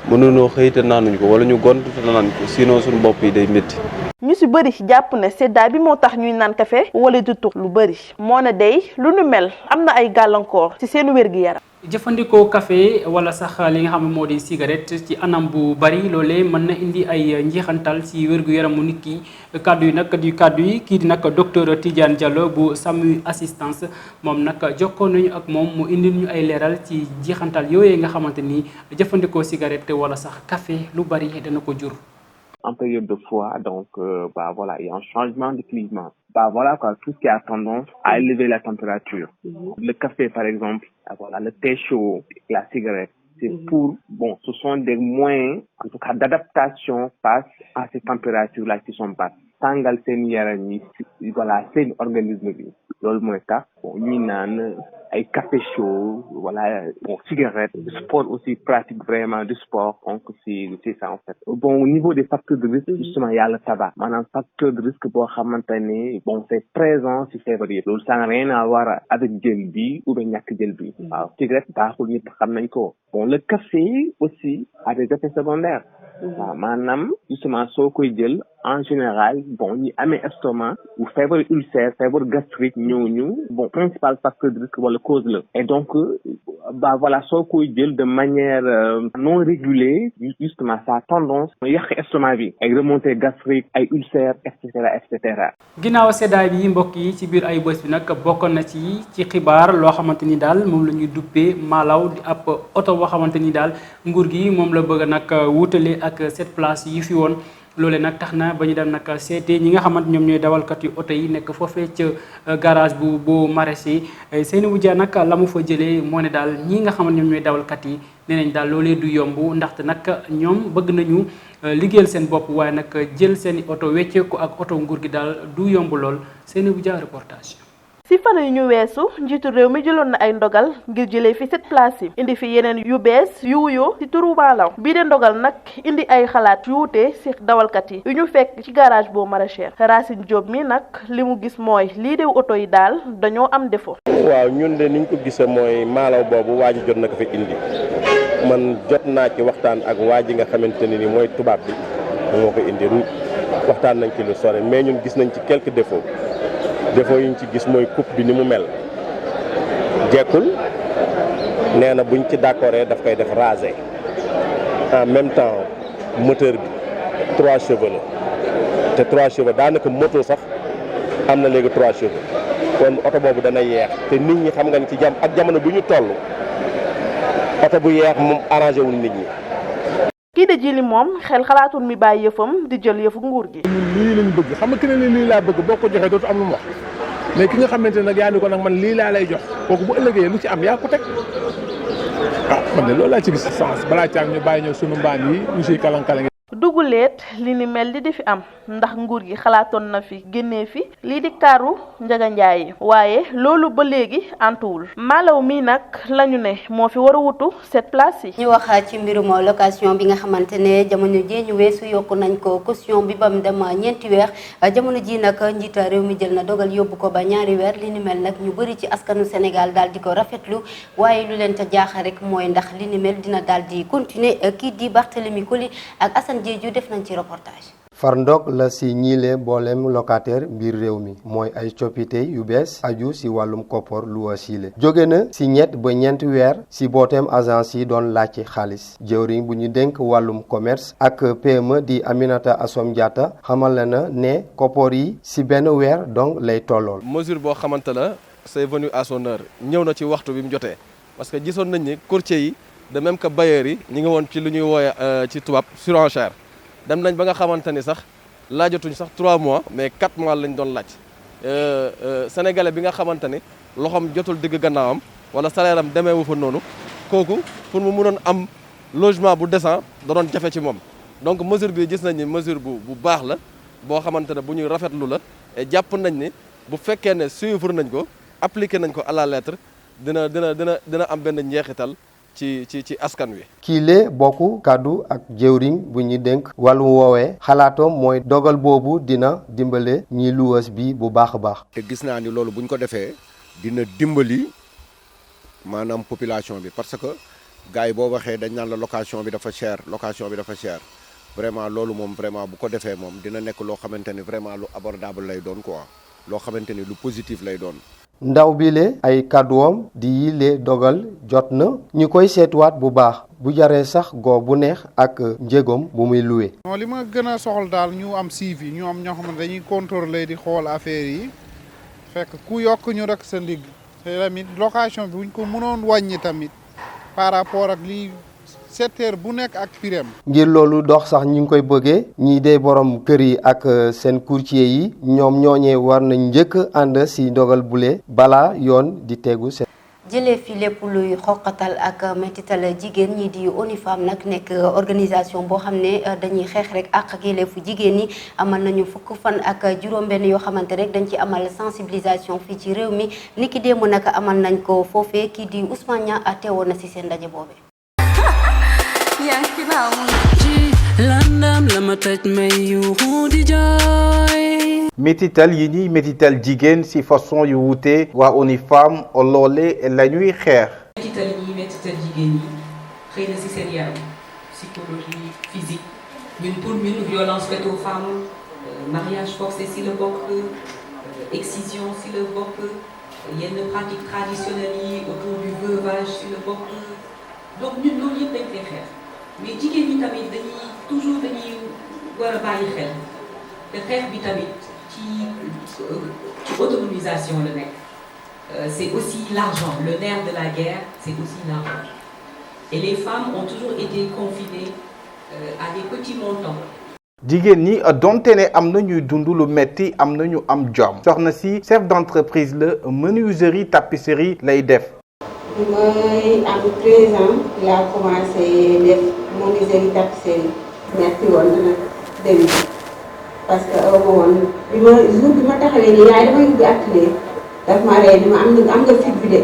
mënunoo xëy te naanuñ ko wala ñu gont te naan ko sinon suñu bopp yi day métti. ñu ci bëri jàpp ne seddaay bi moo tax ñuy naan café wala di tux lu bëri moo ne day lu nu mel am na ay gàllankoor ci seen wér-gi-yaram. jëfandikoo café wala sax li nga xam ne moo di cigarette ci anam bu bari loolee mën na indi ay njeexantal ci wér-gu-yaramu nit ki kàddu yi nag di kàddu yi kii di nag docteur Tidiane Diallo bu SAMU assistance moom nag jokkoon nañu ak moom mu indi ñu ay leeral ci njeexantal yooyu nga xamante ni jëfandikoo cigarette wala sax café lu bari dana ko jur. En période de froid, donc voilà, il y a un changement de climat. Voilà quoi, tout ce qui a tendance à élever la température. Le café par exemple, voilà, le thé chaud, la cigarette, c'est ce sont des moyens, en tout cas d'adaptation face à ces températures-là qui sont basses. Tàngal seen yaram yi voilà seen organisme bi loolu mooy tax ñuy naan ay café chaud voilà cigarette sport aussi pratique vraiment du sport donc c'est ça en fait au niveau des facteurs de risque justement y a le tabac maanaam facteur de risque boo xamante ne c'est présent ci feebar yëpp loolu ça n'a rien à voir avec jël bi ou bien ñàkk jël bi waaw cigarette baaxul ñëpp xam nañ ko le café aussi a des effets secondaires waaw maanaam justement soo koy jël en général ñi amee estomac ou feebar ulcère feebar gastrique ñooñu principal facteur de risque wala cause la et donc voilà soo koy jël de manière non régulée justement ça a tendance yàq estomac bi ay remontée gastrique ay ulcère et cetera. ginnaaw seddaay bi mbokk yi ci biir ay bés bi nag bokkoon na ci xibaar loo xamante ni daal moom la ñuy duppee Malaw di ab oto boo xamante ni daal nguur gi moom la bëgg nag wutale ak cette place yi fi woon. loole nag tax na ba ñu dem nag seete ñi nga xamante ñoom ñooy dawalkat yu oto yi nekk foofee ca garage bu maraîcher Seynabou Dia nag la mu fa jëlee moo ne daal ñi nga xamante ñoom ñooy dawalkat yi nee nañ daal loolee du yomb ndaxte nag ñoom bëgg nañu liggéeyal seen bopp waaye nag jël seen i oto wecceeku ak oto nguur gi daal du yomb lool Seynabou Dia reportage. ci fan yu ñu weesu njiitu réew mi jëloon na ay ndogal ngir jëlee fi cette place yi indi fi yeneen yu bees yu wuyoo ci turu Malaw bii de ndogal nag indi ay xalaat yu wuute ci dawalkat yi yu ñu fekk ci garage boo maraîcher Racine Diop mi nag li mu gis mooy lii de oto yi daal dañoo am défaut. waaw ñun de niñ ko gisee mooy Malaw boobu waa ji jot na ko fi indi man jot naa ci waxtaan ak waa ji nga xamante ne ni mooy tubaab bi moo ko indi waxtaan nañ ci lu sore mais ñun gis nañ ci quelques défauts. défaut yi ñu ci gis mooy coupe bi ni mu mel jekkul nee na buñ ci d'accordé daf koy def rasé en même temps moteur bi 3 chevaux la te 3 chevaux daanaka moto sax am na léegi 3 chevaux kon oto boobu dana yeex te nit ñi xam nga ni ci ak jamono bu ñu toll oto bu yeex moom arrangé wul nit ñi. kii de jili moom xel xalaatul mi bàyyi yëfam di jël yëfu nguur gi. lii lañ bëgg xam nga ki ne lii laa bëgg boo ko joxee dootu am lu mu wax mais ki nga xamante ne nag yaa ni ko nag man lii laa lay jox kooku bu ëllëgee lu ci am yaa ko teg man de loolu laa ci gis sens balaa caag ñu bàyyi ñëw sunu mbaan yi ñu siy kalang-kalang. duguleet li ni mel di fi am ndax nguur gi xalaatoon na fi génnee fi lii di kaaru Njaga Njaay yi waaye loolu ba léegi antuwul Malaw mi nag lañu ne moo fi war a wutu cette place yi. ñu wax ci mbirum location bi nga xamante ne jamono ji ñu weesu yokku nañ ko caution bi ba mu dem 4 weer jamono ji nag njiita réew mi jël na dogal yóbbu ko ba 2 weer li ni mel nag ñu bëri ci askanu Sénégal daal di ko rafetlu waaye lu leen ta jaaxal rek mooy ndax li ni mel dina daal di continuer kii di Barthélémy Koli ak Assane Diédhiou def nañ ci reportage. far ndog la si ñiile mboolem locataire biir réew mi mooy ay coppite yu bees aju si wàllum koppor lu wasiile jóge na si 3 ba 4 weer si booteem agence yi doon laajte xaalis jëwriñ bu ñu dénk wàllum commerce ak PME di Aminata Assome Diatta xamal na ne koppor yi si 1 weer donc lay tollool. mesure boo xamante la c'est venu à son heure ñëw na ci waxtu bi mu jotee parce que gisoon nañ ni courtier yi de même que bailleurs yi ñi ngi woon ci lu ñuy wooye ci tubaab surenchère dem nañ ba nga xamante ni sax laajatuñ sax 3 mois mais 4 mois lañ doon laaj sénégalais bi nga xamante ni loxoom jotul digg gannaawam wala salaire am demeewu fa noonu kooku pour mu mënoon am logement bu décent da doon jafe ci moom donc mesure bi gis nañ ni mesure bu baax la boo xamante ne bu ñuy rafetlu la et jàpp nañ ni bu fekkee ne suivre nañ ko appliqué nañ ko à la lettre dina am benn njeexital ci askan wi. kiile bokk kàddu ak jëwriñ bu ñu dénk wàllum woowee xalaatoom mooy dogal boobu dina dimbale ñi luwas bi bu baax a baax. te gis naa ni loolu bu ñu ko defee dina dimbali maanaam population bi parce que gars yi boo waxee dañ naan la location bi dafa cher vraiment loolu moom vraiment bu ko defee moom dina nekk loo xamante ni vraiment lu abordable lay doon quoi loo xamante ni lu positif lay doon. ndaw bile ay kàdduwam di yile dogal jot na ñu koy seetuwaat bu baax bu jaree sax gox bu neex ak njëgam bu muy luwe. non li ma gën a soxal daal ñu am suivi ñu am ñoo xam ne dañuy contrôler di xool affaire yi fekk ku yokk ñu rek sa ndigg te tamit location bi buñ ko mënoon wàññi tamit par rapport ak lii secteur bu nekk ak prix. ngir loolu dox sax ñu ngi koy bëggee ñii dee borom kër yi ak seen courtier yi ñoom ñooñee war nañ njëkk ànd si ndogal bule balaa yoon di tegu seen. jëlee fi lépp luy xoqatal ak mettital jigéen ñi di ONU Femmes nag nekk organisation boo xam ne dañuy xeex rek ak yelleefu jigéen ñi amal nañu 10 fan ak juróom-benn yoo xamante rek dañ ci amal sensibilisation fii ci réew mi niki démb nag amal nañ ko foofee kii di Ousmane Niang teewoon na si seen ndaje boobee. métital yi ñuy métital jigéen ci façon yu wuute waa ONU Femmes loole la ñuy xeex. métital yi ñuy métital jigéen ñi xëy na ci seen yaram psychologie physique ñun pour ñun violence faite aux femmes mariage forcé ci la bokk excision ci la bokk yenn pratiques traditionnelles yi autour du veuvage ci la bokk donc ñun loolu yëpp dañ koy xeex mais jigéen ñi tamit dañuy war a bàyyi xel te xeex bi tamit ci autonomisation la nekk c'est aussi l'argent le nerf de la guerre c'est aussi l'argent et les femmes ont toujours été confinées à des petits montants. jigéen ñi donte ne am na ñuy dund lu metti am na ñu am jom soxna si chef d'entreprise la menuiserie tapisserie lay def. bi may am 13 ans laa commencé def menuiserie tapisserie metti woon na nag dem parce que aw ma woon jour bi ma taxawee nii yaay damay ubbi atelier daf ma ree ni ma am nga fit bi de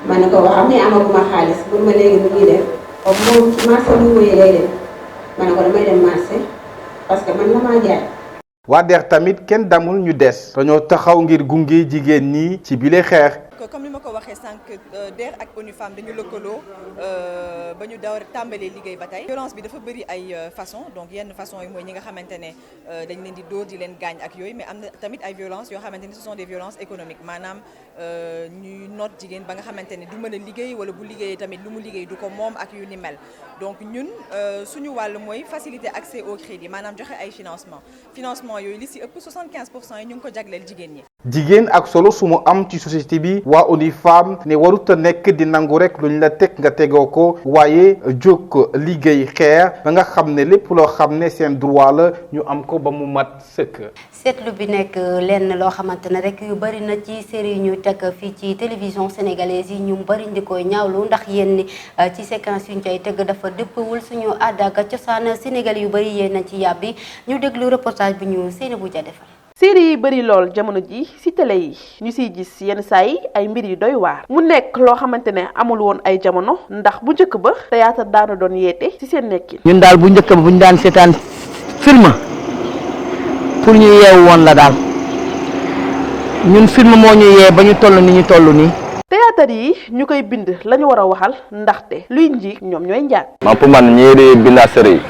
ma ne ko wax mais amaguma xaalis bu ma léegi nu muy def comme moom ci marché bu wéyee lay dem ma ne ko damay dem marché parce que man la maa jaay. waa DER tamit kenn damul ñu des dañoo taxaw ngir gunge jigéen ñi ci bile xeex. comme ni ma ko waxee sànq DER ak ONU Femmes dañu lëkkaloo ba ñu daw tàmbalee liggéey ba tey. violence bi dafa bëri ay façon donc yenn façon yi mooy ñi nga xamante ne dañ leen di dóor di leen gaañ ak yooyu mais am na tamit ay violences yoo xamante ne ce sont des violences économiques maanaam ñuy noot jigéen ba nga xamante ne du mën a liggéey wala bu liggéeyee tamit lu mu liggéey du ko moom ak yu ni mel donc ñun suñu wàll mooy faciliter accès au crédit maanaam joxe ay financement yooyu li si ëpp 75% yi ñu ngi ko jagleel jigéen ñi. jigéen ak solo su mu am ci société bi waa ONU Femmes ne warut a nekk di nangu rek luñ la teg nga tegoo ko waaye jóg liggéey xeex ba nga xam ne lépp loo xam ne seen droit la ñu am ko ba mu mat sëkk. seetlu bi nekk lenn loo xamante ne rek yu bari na ci série yu ñu teg fii ci télévision sénégalaise yi ñu bari di koy ñaawlu ndax yenn ci séquence yu ñu cay tëgg dafa dëppwul suñu aada ak cosaan Sénégal yu bari yéen na ci yàbbi ñu déglu reportage bi ñu Seynabou Dia defal. série yi bëri lool jamono ji ci télé yi ñu siy gis yenn saa yi ay mbir yu doy waar mu nekk loo xamante ne amul woon ay jamono ndax bu njëkk ba théâtre daana doon yeete ci seen nekkin. ñun daal bu njëkk ba bu ñu daan seetaan film pour ñu yeewu woon la daal ñun film moo ñu yee ba ñu toll ni ñu toll nii. théâtre yi ñu koy bind la ñu war a waxal ndaxte luy njiig ñoom ñooy njaag. man pour man ñii di bindaat série yi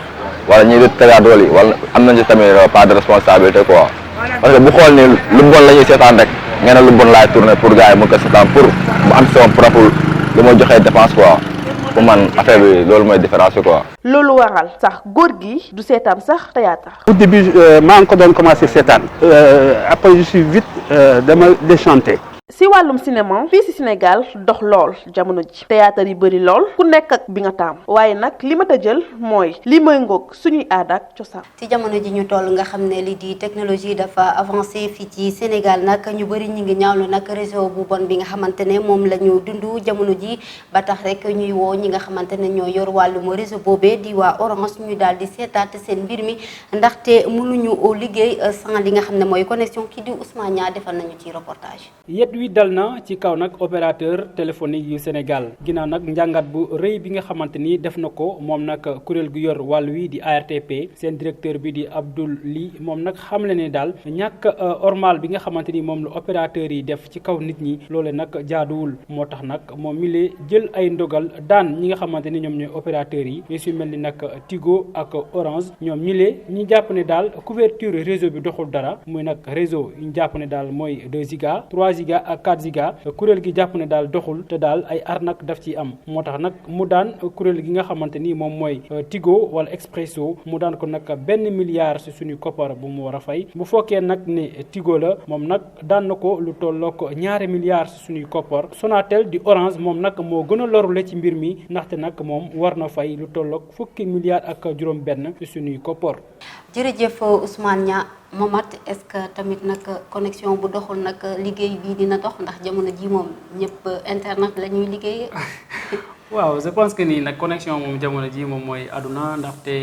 wala ñii di théâtre yi wala am nañ ci tamit part de responsabilité quoi. parce que bu xool ni lu bon la ñuy seetaan rek ngeen ne lu bon laay tourner pour gars yi mu ko seetaan pour mu am sama propre lu ma joxee dépense quoi pour man affaire bi loolu mooy différence bi quoi. loolu waral sax góor gi du seetaan sax théâtre. au début maa ngi ko doon commencé seetaan après je suis vite dama déchanté. si wàllum cinéma fii si Sénégal dox lool jamono ji théâtre yi bëri lool ku nekk ak bi nga taam waaye nag li ma ta jël mooy li mooy ngoog suñuy aada ak cosaan. ci jamono ji ñu toll nga xam ne li di technologie dafa avancé fii ci Sénégal nag ñu bëri ñu ngi ñaawlu nag réseau bu bon bi nga xamante ne moom la ñu dund jamono ji ba tax rek ñuy woo ñi nga xamante ne ñoo yor wàllum réseau boobee di waa Orange ñu daal di seetaat seen mbir mi ndaxte mënuñu liggéey sans li nga xam ne mooy connexion kii di Ousmane Niang defal nañu ci reportage. wi dal na ci kaw nag opérateur téléphonique yu Sénégal ginnaaw nag njàngat bu rëy bi nga xamante ni def na ko moom nag kuréel gu yor wàll wi di ARTP seen directeur bi di Abdoul Ly moom nag xamle ne daal ñàkk ormal bi nga xamante ni moom la opérateur yi def ci kaw nit ñi loole nag jaaduwul moo tax nag moom mi lee jël ay ndogal daan ñi nga xamante ni ñoom ñooy opérateurs yi ñu si mel ni nag Tigo ak Orange ñoom mi lee ñi jàpp ne daal couverture réseau bi doxul dara muy nag réseau ñu jàpp ne daal mooy 2 giga 3 giga ak 4 giga kuréel gi jàpp ne daal doxul te daal ay arnaque daf ci am moo tax nag mu daan kuréel gi nga xamante ni moom mooy Tigo wala Expresso mu daan ko nag $1 milliard si suñu koppar bu mu war a fay bu fokkee nag ne Tigo la moom nag daan na ko lu tollook $2 milliards si suñuy koppar Sonatel di Orange moom nag moo gën a lorule ci mbir mi ndaxte nag moom war na fay lu tollook $10 milliards ak juróom-benn si suñuy koppar. jërëjëf Ousmane Niang Momat est-ce que tamit nag connexion bu doxul nag liggéey bii dina dox ndax jamono ji moom ñëpp internet la ñuy liggéeyee. waaw je pense que nii nag connexion moom jamono ji moom mooy àdduna ndaxte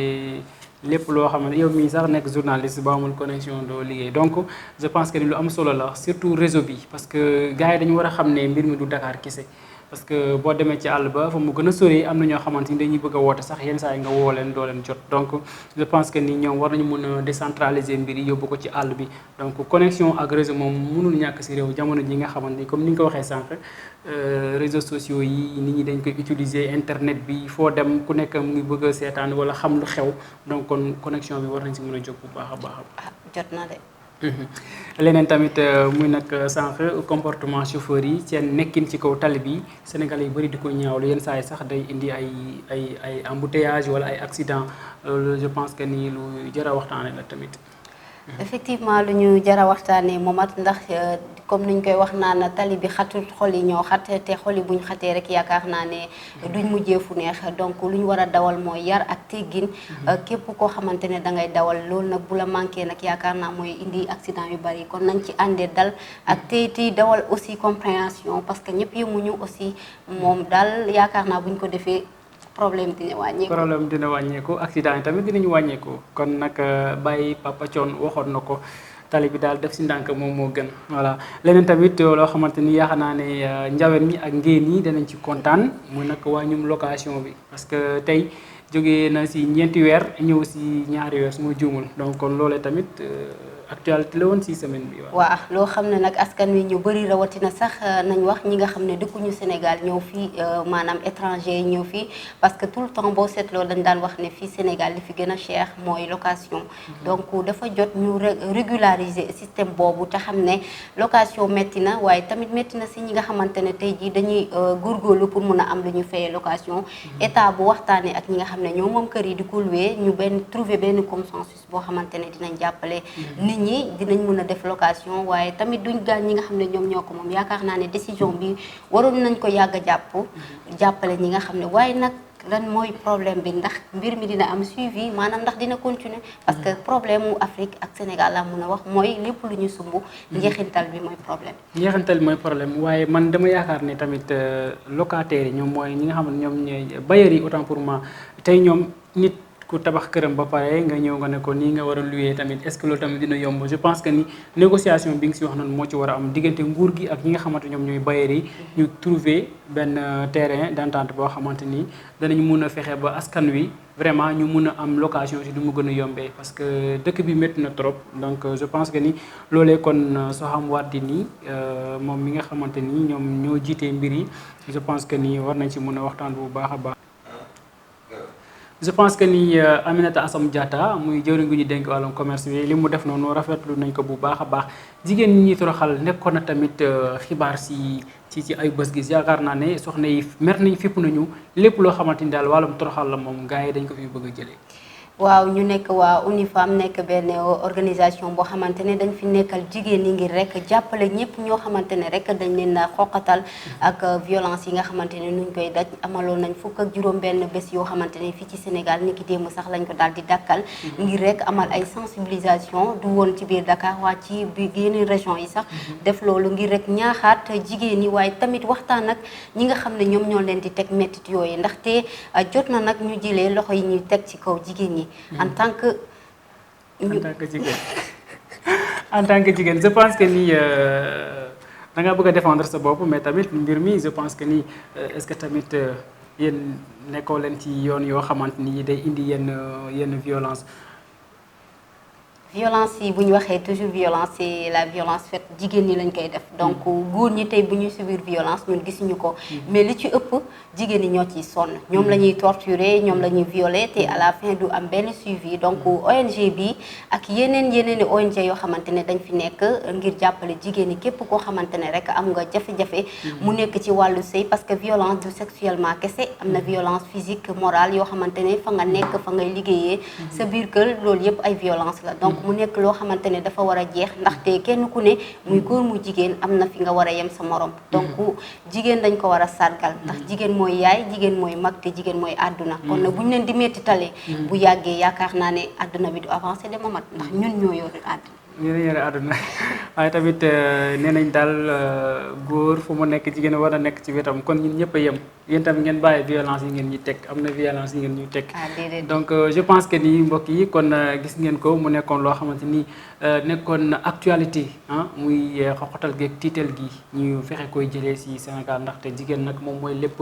lépp loo xam ne yow mii sax nekk journaliste ba amul connexion doo liggéey donc je pense que ni lu am solo la surtout réseau bi parce que gars yi dañu war a xam ne mbir mi du Dakar kese. parce que boo demee ci àll ba fa mu gën a sori am na ñoo xamante ni dañuy bëgg a woote sax yenn saa yi nga woo leen doo leen jot donc je pense que ni ñoom war nañu mën a décentraliser mbir yi yóbbu ko ci àll bi donc connexion ak réseau moom mënul ñàkk si réew jamono ji nga xamante ni comme ni nga ko waxee sànq réseaux sociaux yi nit ñi dañ koy utiliser internet bi foo dem ku nekk mu ngi bëgg a seetaan wala xam lu xew donc kon connexion bi war nañ si mën a jóg bu baax a baax. jot na de. leneen tamit muy nag sànq comportement chauffeur yi seen nekkin ci kaw tali bi Sénégalais yu bëri di ko ñaawlu yenn saa yi sax day indi ay embouteillage wala ay accident loolu je pense que ni lu jar a waxtaane la tamit. effectivement lu ñu jar a waxtaanee Momat ndax comme niñ koy wax naan tali bi xatul xol yi ñoo xat te xol yi buñ xatee rek yaakaar naa ne duñ mujjee fu neex donc lu ñu war a dawal mooy yar ak teggin képp koo xamante ne da ngay dawal loolu nag bu la manqué nag yaakaar naa mooy indi accident yu bari kon nañ ci àndee dal ak tey dawal aussi compréhension parce que ñëpp yemuñu aussi moom daal yaakaar naa buñ ko defee problème dina wàññeeku accident yi tamit dinañu wàññeeku kon nag bàyyi Papa Thione waxoon na ko tali bi daal def si ndànk moom moo gën voilà leneen tamit loo xamante ni yaakaar naa ne njawen mi ak ngéen yi danañ ci kontaan muy nag wàññum location bi parce que tey jógee na si 4 weer ñëw si 2 weer su ma juumul donc kon loolee tamit actualité la woon si semaine bi waaw loo xam ne nag askan wi ñu bëri rawatina sax nañ wax ñi nga xam ne dëkkuñu Sénégal ñëw fii maanaam étranger yi ñëw fii parce que tout le temps boo seetloo dañ daan wax ne fii Sénégal li fi gën a cher mooy location donc dafa jot ñu régulariser système boobu te xam ne location métti na waaye tamit métti na si ñi nga xamante ne tey jii dañuy góorgóorlu pour mun a am lu ñu fayee location état bu waxtaanee ak ñi nga xam ne ñoo moom kër yi di ko loué ñu trouver benn consensus boo xamante ne dinañ jàppale nit ñi dinañ mën a def location waaye tamit duñ gaañ ñi nga xam ne ñoom ñoo ko moom yaakaar naa ne décision bi waroon nañ ko yàgg a jàppale ñi nga xam ne waaye nag lan mooy problème bi ndax mbir mi dina am suivi maanaam ndax dina continuer parce que problème mu Afrique ak Sénégal laa mun a wax mooy lépp lu ñu sumb njeexintal bi mooy problème. njeexintal bi mooy problème waaye man dama yaakaar ne tamit locataires yi ñoom mooy ñi nga xam ne ñoom ñooy bailleurs yi autant pour moi tey ñoom nit ku tabax këram ba pare nga ñëw nga ne ko nii nga war a louer tamit est-ce que loolu tamit dina yomb je pense que ni négociation bi nga si wax noonu moo ci war a am diggante nguur gi ak ñi nga xamante ñoom ñooy bailleurs yi ñu trouver benn terrain d'entente boo xamante ni danañ mun a fexe ba askan wi vraiment ñu mun a am location si du mu gën a yombee parce que dëkk bi métti na trop donc je pense que ni loolee kon Soham Wardini moom mi nga xamante ni ñoom ñoo jiitee mbir yi je pense que ni war nañ si mun a waxtaan bu baax a baax. je pense que ni Aminata Assome Diatta muy jëwriñ gu ñu dénk wàllum commerce bi li mu def noonu rafetlu nañ ko bu baax a baax jigéen ñi ñuy toroxal nekkoon na tamit xibaar ci ay bés gi yaakaar naa ne soxna yi mer nañ fipp nañu lépp loo xamante ni daal wàllum toroxal la moom gars yi dañ ko fi bëgg a jëlee. waaw ñu nekk waa UNIFEM nekk benn organisation boo xamante ne dañ fi nekkal jigéen ñi ngir rek jàppale ñëpp ñoo xamante ne rek dañ leen a xoqatal ak violence yi nga xamante ne nuñ koy daj amaloon nañ fukk ak juróom benn bés yoo xamante ne fii ci Sénégal niki démb sax lañ ko daal di dakkal ngir rek amal ay sensibilisation du woon ci biir Dakar waa ci biir yeneen région yi sax def loolu ngir rek ñaaxaat jigéen ñi waaye tamit waxtaan ak ñi nga xam ne ñoom ñoo leen di teg mettit yooyu ndaxte jot na nag ñu jëlee loxo yi ñuy teg ci kaw jigéen ñi en tant que jigéen en tant que jigéen je pense que ni da nga bëgg a défendre sa bopp mais tamit mbir mi je pense que ni est-ce que tamit yéen nekkoo leen ci yoon yoo xamante ni day indi yenn violence. violence yi bu ñu waxee toujours violence c'est la violence faite jigéen ñi lañ koy def donc góor ñi tey bu ñuy subir violence ñun gisuñu ko mais li ci ëpp jigéen ñi ñoo ciy sonn ñoom la ñuy torturer ñoom la ñuy violer te à la fin du am benn suivi donc ONG bi ak yeneen i ONG yoo xamante ne dañ fi nekk ngir jàppale jigéen ñi képp koo xamante ne rek am nga jafe-jafe mu nekk ci wàllu sëy parce que violence du sexuellement kese am na violence physique morale yoo xamante ne fa nga nekk fa ngay liggéeyee sa biir kër loolu yëpp ay violence la donc mu nekk loo xamante ne dafa war a jeex ndaxte kenn ku ne muy góor mu jigéen am na fi nga war a yem sa morom donc jigéen dañ ko war a sargal ndax jigéen mooy yaay jigéen mooy mag te jigéen mooy àdduna kon nag bu ñu leen di metti tale bu yàggee yaakaar naa ne àdduna bi du avancé de mamat ndax ñun ñoo yor àdduna ñeneen yore àdduna waaye tamit nee nañ daal góor fu mu nekk jigéen war a nekk ci wetam kon ñun ñëpp a yem yéen tamit ngeen bàyyi violence yi ngeen ñuy teg am na violence yi ngeen ñuy teg donc je pense que ni mbokk yi kon gis ngeen ko mu nekkoon loo xamante ni nekkoon actualité muy xoxotal geeg tiital gi ñu fexe koy jëlee si Sénégal ndaxte jigéen nag moom mooy lépp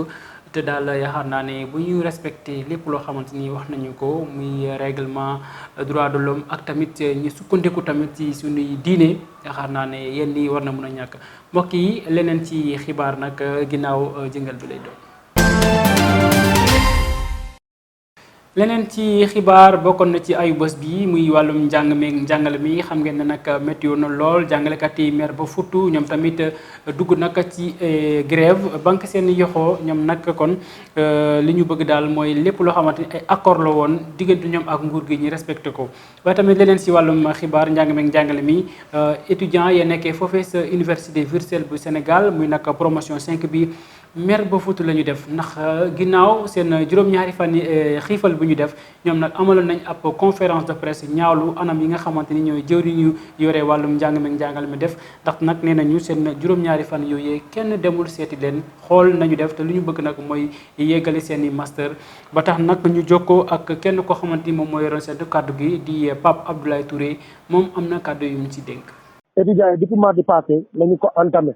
te daal yaakaar naa ne bu ñu respecté lépp loo xamante ni wax nañu ko muy règlement droit de l'homme ak tamit ñu sukkandiku tamit ci suñuy diine yaakaar naa ne yéen lii war na mën a ñàkk mbokk yi leneen ci xibaar nag ginnaaw jëngal bi lay doon. leneen ci xibaar bokkoon na ci ayu bés bi muy wàllum njàng meeg njàngale mi xam ngeen ne nag météo na lool jàngalekat yi mer ba futtu ñoom tamit dugg nag ci grève banque seen yoxoo ñoom nag kon li ñu bëgg daal mooy lépp loo xamante ni ay accord la woon diggante ñoom ak nguur gi ñu respecté ko. waaye tamit leneen si wàllum xibaar njàng meeg njàngale mi étudiants ya nekkee foofee sa université virtuelle bu Sénégal muy nag promotion 5 bi. mer ba futu la ñu def ndax ginnaaw seen juróom-ñaari fan xiifal bu ñu def ñoom nag amaloon nañ ab conférence de presse ñaawlu anam yi nga xamante ni ñooy jëwriñ ñu yore wàllum njàng meeg njàngal mi def ndax nag nee nañu seen juróom-ñaari fan yooyee kenn demul seeti leen xool nañu def te lu ñu bëgg nag mooy yeggali seen i master ba tax nag ñu jokkoo ak kenn koo xamante ni moom mooy yoroon seen kàddu gi di Pape Abdoulaye Touré moom am na kàddu yu mu ci dénk. étudiants yi depuis mardi passé lañu ko entamé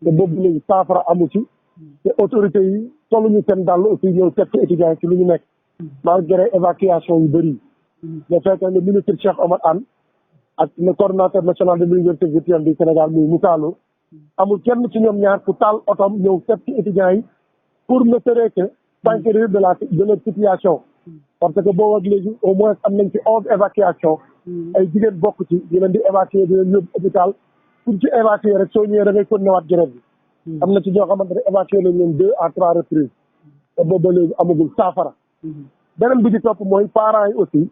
te boobu léegi saafara amu ci. te autorités yi tolluñu seen dàll aussi ñëw teg ci étudiants yi ci lu ñu nekk malgré évacuation yu bëri de fekk le ministre Cheikh Omar Anne ak le coordonnateur national de l'université virtuelle du Sénégal muy Moussa Lo amul kenn ci ñoom ñaar ku taal otom ñëw teg ci étudiants yi pour ne serait que s'enquérir de leur situation parce que boobu ak léegi au moins am nañ ci 11 évacuation ay jigéen bokk ci di leen di évacuer di leen yóbbu hôpital pour ci évacuer rek soo ñëwee da ngay continuer waat grève bi am na ci ñoo xamante ne évacué nañ leen 2 à 3 reprises te boobu ba léegi amagul saafara beneen bi ci topp mooy parents yi aussi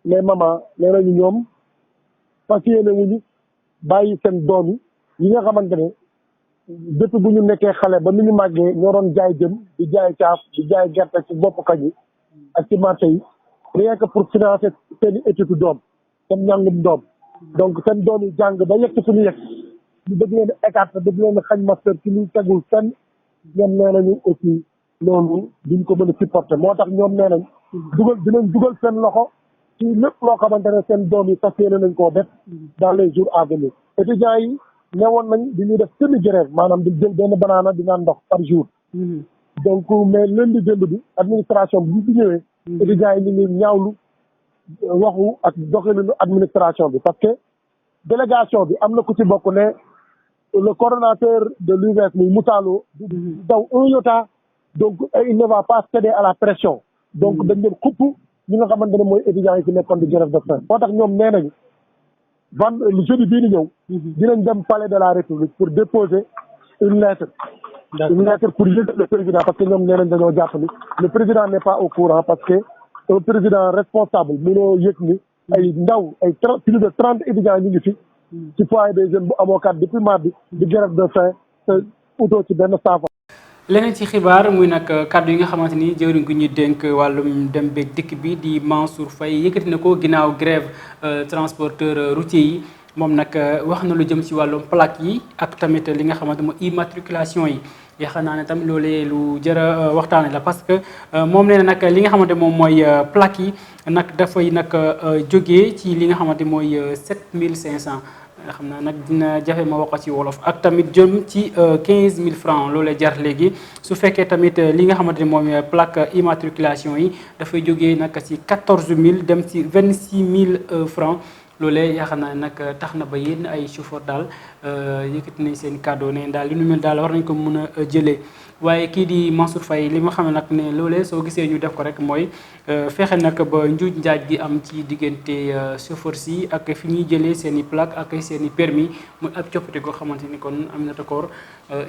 les mamans nee nañu ñoom fas yéene wuñu bàyyi seen doom yi nga xamante ne depuis bu ñu nekkee xale ba ni ñu màggee ñoo doon jaay jëm di jaay caaf di jaay gerte ci bopp kañ yi ak ci marché yi rien que pour financer seen i étude doom seen njàngum doom donc seen doom yi jàng ba yegg fu ñu yegg ñu bëgg leen écarter bëgg leen xañ master ci lu tegul fenn ñoom nee nañu aussi loolu duñ ko mën a supporter moo tax ñoom nee nañ dinañ dugal seen loxo ci lépp loo xamante ne seen doom yi fas yéene nañ koo def dans les jours à venir étudiants yi newoon nañ di ñuy def semi-grève maanaam di jël benn banaana di naan ndox par jour donc mais lundi démb bi administration bi bi ñëwee étudiants yi ñu ngi ñaawlu waxu ak doxalinu administration bi parce que délégation bi am na ku ci bokk ne le coordonnateur de l'UVS muy Moussalo daw un iota donc il ne va pas céder à la pression donc dañ leen xupp ñi nga xamante ne mooy étudiants yi fi nekkoon di grève de faim moo tax ñoom nee nañu jeudi bii di ñëw dinañ dem palais de la République pour déposer une lettre pour yëgal le président parce que ñoom nee nañ dañoo jàpp ni le président n'est pas au courant parce que un président responsable mënoo yëg ni ay ndaw ay plus de 30 étudiants ñu ngi fi ci foyer des jeunes bu amoo kat depuis mardi di grève de faim te utoo ci benn saafara. leneen ci xibaar muy nag kàddu yi nga xamante ni jëwriñ gu ñuy dénk wàllum dem beeg dikk bi di Mansour Faye yëkkati na ko ginnaaw grève transporteur routier yi moom nag wax na lu jëm ci wàllum plaque yi ak tamit li nga xamante mooy immatriculation yi yaakaar naa ne tamit loolee lu jar a waxtaane la parce que moom nee na nag li nga xamante moom mooy plaque yi nag dafay nag jógee ci li nga xamante mooy 7500 xam naa nag dina jafe ma wax ko ci wolof ak tamit jëm ci 15000 francs loolee jar léegi su fekkee tamit li nga xamante ne moom plaque immatriculation yi dafay jógee nag ci 14000 dem ci 26000 francs loolee yaakaar naa ne nag tax na ba yéen ay chauffeur daal yëkkati nañ seen kàddu ne daal li nu mel daal war nañ ko mën a jëlee waaye kii di Mansour Faye li ma xam ne nag ne loolee soo gisee ñu def ko rek mooy fexe nag ba njuuj njaaj gi am ci diggante chauffeur si ak fi ñuy jëlee seen i plaque ak seen i permis muy ab coppite goo xamante ni kon Aminata Koor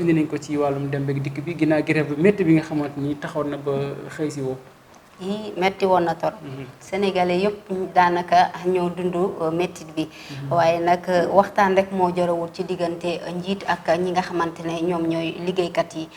indi nañ ko ci wàllum dem beeg dikk bi ginnaaw grève bi métti bi nga xamante ni taxaw na ba xëy si woo. yi metti woon na torop sénégalais yëpp daanaka ñoo dund mettit bi waaye nag waxtaan rek moo jarawul ci diggante njiit ak ñi nga xamante ne ñoom ñooy liggéeykat yi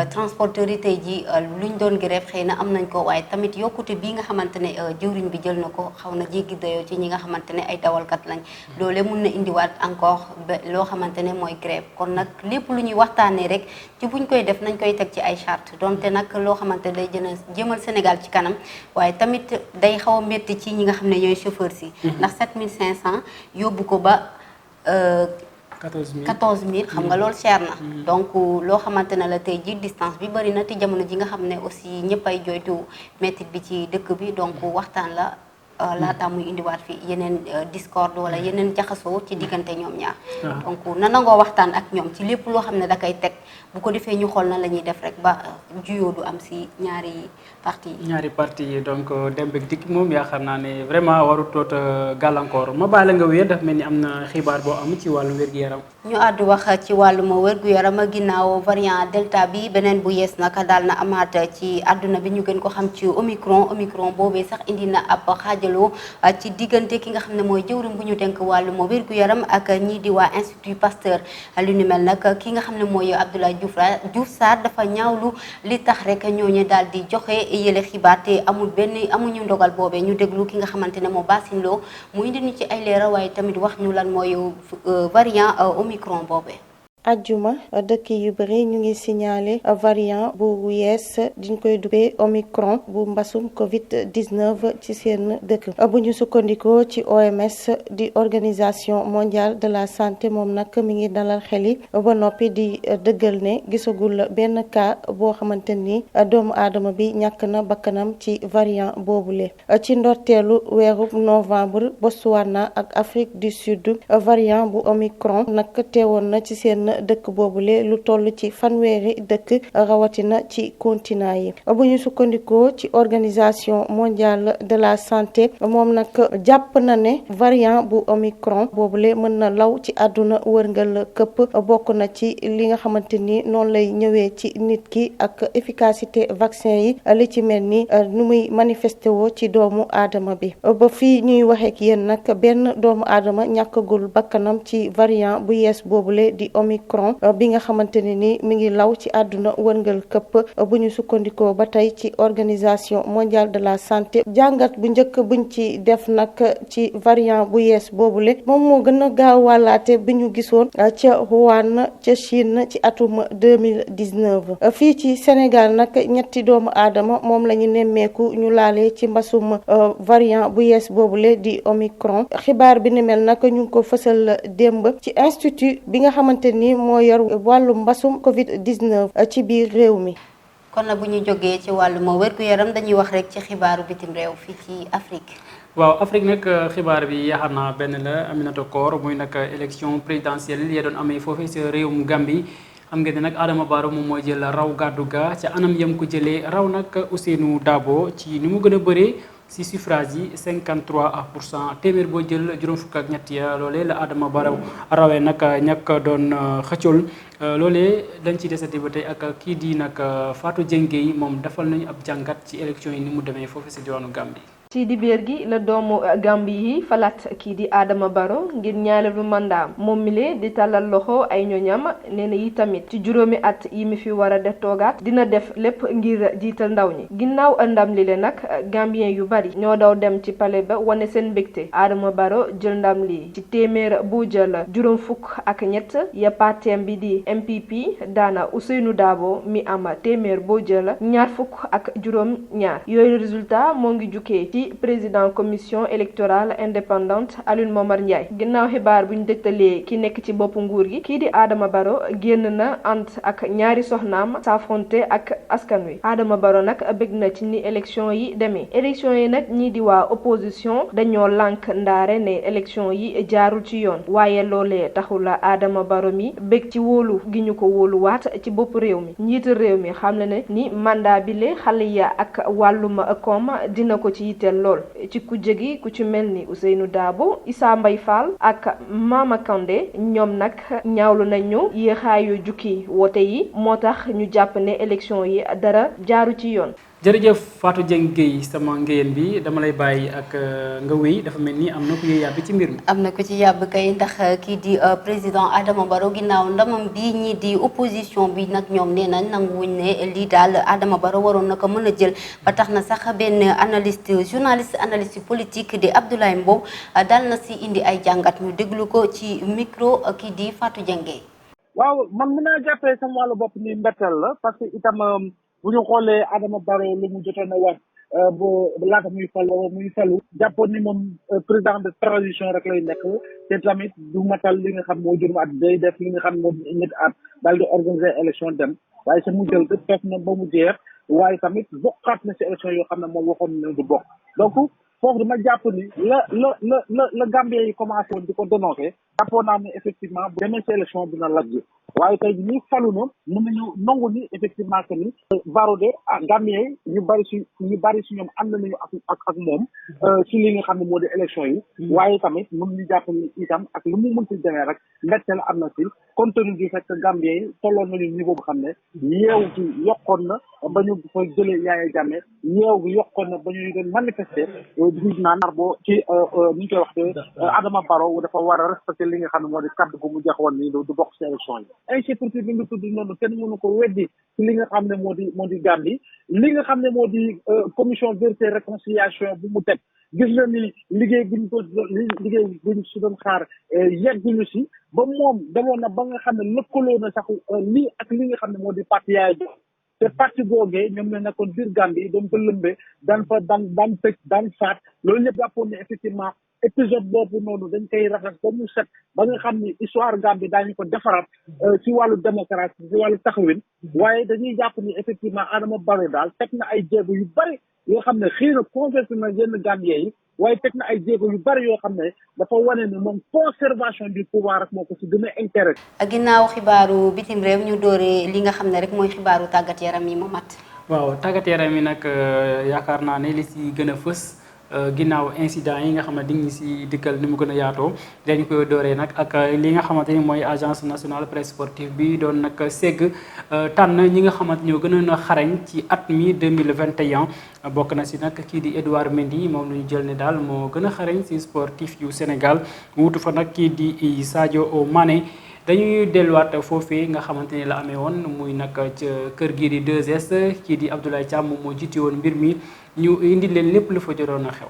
transporteurs yi tey ji luñ doon grève xëy na am nañ ko waaye tamit yokkute bii nga xamante ne jëwriñ bi jël na ko xaw na jéggi dayoo ci ñi nga xamante ne ay dawalkat lañ loole mun na indiwaat encore loo xamante ne mooy grève kon nag lépp lu ñuy waxtaanee rek ci buñ koy def nañ koy teg ci ay charte donte nag loo xamante day jëmal Sénégal ci kanam waaye tamit day xaw a métti ci ñi nga xam ne ñooy chauffeur si ndax 7500 yóbbu ko ba 14000 xam nga loolu cher na donc loo xamante ne la tey ji distance bi bari na te jamono ji nga xam ne aussi ñëpp ay joytu métti bi ci dëkk bi donc waxtaan la laata muy indiwaat fi yeneen discorde wala yeneen jaxasoo ci diggante ñoom ñaar donc na nangoo waxtaan ak ñoom ci lépp loo xam ne da koy teg bu ko defee ñu xool na la ñuy def rek ba juyoo du am si ñaari parti yi donc dem beeg dikk moom yaakaar naa ne vraiment waru toot gàllankoor ma bàyyi la nga wéer daf mel ni am na xibaar boo am ci wàllu wér-gu-yaram ñu àddu wax ci wàllum wér-gu-yaram ginnaaw variant delta bi beneen bu yees naka daal na amaat ci àdduna bi ñu gën ko xam ci omicron boobee sax indi na ab xaajaloo ci diggante ki nga xam ne mooy jëwriñ bu ñu denk wàllum wér-gu-yaram ak ñii di waa Institut Pasteur lu ni mel nag ki nga xam ne mooy Abdoulaye Diouf Sarr dafa ñaawlu li tax rek ñooñu daal di joxe yële xibaar te amuñu ndogal boobee ñu déglu ki nga xamante ne moo Bassine Lo mu indi ñu ci ay leeral waaye tamit wax ñu lan mooy variant omicron boobee. ajjuma dëkk yu bëri ñu ngi signalé variant bu yees diñ koy duppee omicron bu mbasum covid 19 ci seen dëkk bu ñu sukkandikoo ci OMS di organisation mondiale de la santé moom nag mi ngi dalal xel yi ba noppi di dëggal ne gisagul benn cas boo xamante ni doomu aadama bi ñàkk na bakkanam ci variant boobule ci ndorteelu weeru novembre Botswana ak Afrique du Sud variant bu omicron nag teewoon na ci seen dëkk boobule lu toll ci fanweeri dëkk rawatina ci continent yi. bu ñu sukkandikoo ci organisation mondiale de la santé moom nag jàpp na ne variant bu Omicron boobule mën na law ci àdduna wërngal këpp bokk na ci li nga xamante ni noonu lay ñëwee ci nit ki ak efficacité vaccin yi li ci mel ni nu muy manifesté woo ci doomu aadama bi. ba fii ñuy waxee ak yéen nag benn doomu aadama ñàkkagul bakkanam ci variant bu yees boobule di Omicron bi nga xamante ne ni mi ngi law ci àdduna wërngal këpp bu ñu sukkandikoo ba tey ci organisation mondiale de la santé. jàngat bu njëkk buñ ci def nag ci variant bu yees boobule moom moo gën a gaaw wàllaate bi ñu gisoon ca Wuhan ca Chine ci atum 2019. fii ci Sénégal nag ñetti doomu aadama moom la ñu nemmeeku ñu laale ci mbasum variant bu yees boobule di Omicron. xibaar bi ni mel nag ñu ngi ko fësal démb ci institut bi nga xamante ni moo yor wàllu mbasum Covid-19 ci biir réew mi. kon nag bu ñu jógee ci wàllum wér-gu-yaram dañuy wax rek ci xibaaru bitim réew fii ci Afrique. waaw Afrique nag xibaar bi yaakaar naa benn la Aminata Koor muy nag élection présidentielle ya doon amee foofee sa réewum Gambie xam ngeen ne nag Adama Barrow moom mooy jël raw gàddu ga ca anam yam ko jëlee raw nag Ousseynou Dabo ci ni mu gën a bëree si suffrage yi 53%, téeméer boo jël juróom fukk ak ñett ya loolee la Adama Barrow rawee nag ñàkk doon xëccool loolee dañ ci desati ba tey ak kii di nag Fatou Dieng Gueye moom defal nañu ab jàngat ci élection yi ni mu demee foofu si diwaanu Gambie. ci dibéer gi la doomu Gambie yi falat kii di Adama Barrow ngir ñaareelu mandaam moom mile di tàllal loxo ay ñoñam nee na yi tamit ci juróomi at yi mi fi war a def toogaat dina def lépp ngir jiital ndaw ñi ginnaaw ndam li le nag Gambien yu bari ñoo daw dem ci palais ba wane seen mbégte Adama Barrow jël ndam li ci téeméer bu jël juróom fukk ak ñett ya parteem bi di MPP daana Ousseynou Dabo mi am téeméer boo jël ñaar fukk ak juróom ñaar yooyu résultat moo ngi jukkee ci président commission électorale indépendante Alioune Momar Ndiaye ginnaaw xibaar bu ñu dëgtalee ki nekk ci boppu nguur gi kii di Adama Barrow génn na ànd ak ñaari soxnaam s'affronter ak askan wi Adama Barrow nag bëgg na ci ni élection yi demee élection yi nag ñii di waa opposition dañoo lànk ndaare ne élection yi jaarul ci yoon waaye loolee taxula Adama Barrow mi bëgg ci wóolu gi ñu ko wóoluwaat ci bopp réew mi njiitu réew mi xam ne ni mandat bi le xale ya ak wàllum koom dina ko ci yitteel lool ci kujje gi ku ci mel ni Ousseynou Dabo Issa Mbaye Fall ak Mama Kandeh ñoom nag ñaawlu nañu yéexaayu jukki woote yi moo tax ñu jàpp ne élection yi dara jaaru ci yoon. jërëjëf Fatou Dieng Gueye sama ngéyeen bi dama lay bàyyi ak nga wéy dafa mel ni am na ku yàbbi ci mbir mi. am na ku ci yàbb kay ndax kii di président Adama Barrow ginnaaw ndamam bi ñii di opposition bi nag ñoom nee nañ nanguwuñ ne lii daal Adama Barrow waroon na ko mën a jël ba tax na sax benn analyste politique di Abdoulaye Mbow daal na si indi ay jàngat ñu déglu ko ci micro kii di Fatou Dieng Gueye. waaw man mën naa jàppee sama wàllu bopp ni mbetteel la parce que itam bu ñu xoolee Adama Barrow lu mu jotoon a wax laata muy falu jàppoon ni moom président de transition rek lay nekk te tamit du matal li nga xam moo juróom at day def li nga xam moo ñetti at daal di organiser élection dem waaye sa mu jël ko toog na ba mu jeex waaye tamit bokkaat na si élection yoo xam ne moom waxoon na du bokk donc foofu dama jàpp ni la Gambien yi commencé woon di ko dénoncer jàppoon naa ne effectivement bu demee si élection dina lajj waaye tey ñi falu na mën nañu nangu ni effectivement que ni Barrow de Gambien yi ñu bari si ñoom ànd nañu ak moom si li nga xam ne moo di élection yi waaye tamit mën ñu jàpp ni itam ak lu mu mën si demee rek mbetteel am na si compte tenu du fait que Gambien yi tolloon nañu niveau bu xam ne yeew gi yokkoon na ba ñu fa jëlee Yaya Jammeh yeew gi yokkoon na ba ñu doon manifester di naan boo ci ni ñu koy waxee Adama Barrow dafa war a respecter li nga xam ne moo di kàddu gu mu jox woon ni du bokk si élection yi insécurité bi nga tudd noonu kenn mënu ko weddi ci li nga xam ne moo di Gambie li nga xam ne moo di commission vérité réconciliation bu mu teg gis na ni liggéey buñ si doon xaar yegguñu si ba moom demoon na ba nga xam ne lëkkaloo na sax lii ak li nga xam ne moo di parti yaay te parti googee ñoom ne nekkoon biir Gambie doon ko lëmbee daan tëj daan faat loolu ñëpp jàppoon ne effectivement épisode boobu noonu dañ koy raxas ba mu set ba nga xam ni histoire Gambie daañu ko defaraat si wàllu démocratie si wàllu taxawin waaye dañuy jàpp ni effectivement Adama Barrow daal teg na ay jéego yu bari yoo xam ne xëy na convaincre na yenn Gambien yi waaye teg na ay jéego yu bari yoo xam ne dafa wane ne moom conservation du pouvoir rek moo ko ci gën a intéressé. ginnaaw xibaaru bitim réew ñu dooree li nga xam ne rek mooy xibaaru tàggat yaram yi mu mat. waaw tàggat yaram yi nag yaakaar naa ne li si gën a fës ginnaaw incident yi nga xam ne di ngi si dikkal ni mu gën a yaatoo dañu koy dooree nag ak li nga xamante ni mooy agence nationale presse sportive bi doon nag segg tànn ñi nga xamante ñoo gën a xarañ ci at mi 2021 bokk na si nag kii di Edouard Mendy moom la ñu jël ne daal moo gën a xarañ si sportif yu Sénégal wuutu fa nag kii di Sadio Mané. dañuy delluwaat foofee nga xamante ni la amee woon muy nag ca kër gii di 2S kii di Abdoulaye Thiam moom moo jiite woon mbir mi ñu indi leen lépp lu fa jotoon a xew.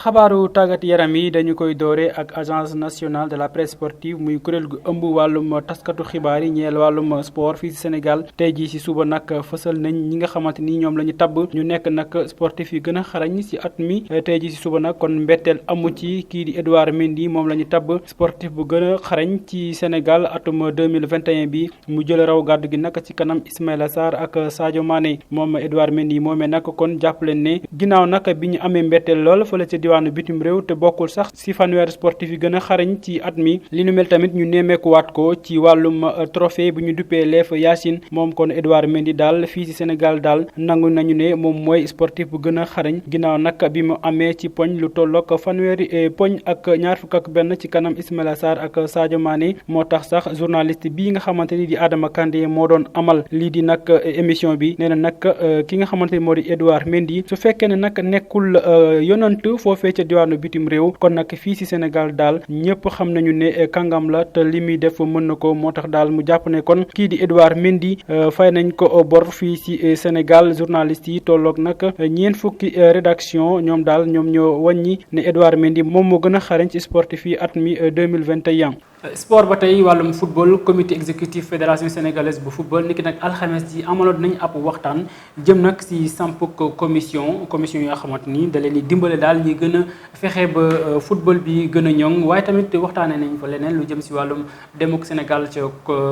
xabaaru tàggat yaram yi dañu koy doore ak agence nationale de la presse sportive muy kuréel gu ëmb wàllum taskatu xibaar yi ñeel wàllum sport fii ci Sénégal tey jii ci suba nag fësal nañ ñi nga xamante ni ñoom la ñu tabb ñu nekk nag sportif yi gën a xarañ ci at mi tey jii ci suba nag kon mbetteel amu ci kii di Edouard Mendy moom la ñu tabb sportif bu gën a xarañ ci Sénégal atum 2021 bi mu jël raw gàddu gi nag ci kanam Ismaïla Sarr ak Sadio Mané moom Edouard Mendy moomee nag kon jàpp leen ne ginnaaw nag bi ñu amee mbetteel lool fële ci diwaanu bitim réew te bokkul sax ci fanweeri sportif yi gën a xarañ ci at mi li nu mel tamit ñu nemmeekuwaat ko ci wàllum trophée bu ñu duppee Leef Yacine moom kon Edouard Mendy daal fii ci Sénégal daal nangu nañu ne moom mooy sportif bu gën a xarañ ginnaaw nag bi mu amee ci poñ lu tollook fanweeri poñ ak ñaar fukk ak benn ci kanam Ismaïla Sarr ak Sadio Mané moo tax sax journaliste bii nga xamante ni di Adama Kandé moo doon amal lii di nag émission bi nee na nag ki nga xamante ni moo di Edouard Mendy su fekkee ne nag nekkul yonant foofee ca diwaanu bitim réew kon nag fii ci Sénégal daal ñëpp xam nañu ne kàngam la te li muy def mën na ko moo tax daal mu jàpp ne kon kii di Edouard Mendy fay nañ ko bor fii ci Sénégal journaliste yi tolloog nag ñeent fukki rédaction ñoom daal ñoom ñoo wàññi ne Edouard Mendy moom moo gën a xarañ ci sportif yi at mi 2021. sport ba tey wàllum football comité exécutif fédération sénégalaise bu football niki nag alxames ji amaloon nañ ab waxtaan jëm nag ci sampuk commission yi nga xamante ni da leen di dimbale daal ñi gën a fexe ba football bi gën a ñoŋ waaye tamit waxtaanee nañ fa leneen lu jëm ci wàllum demuk Sénégal ca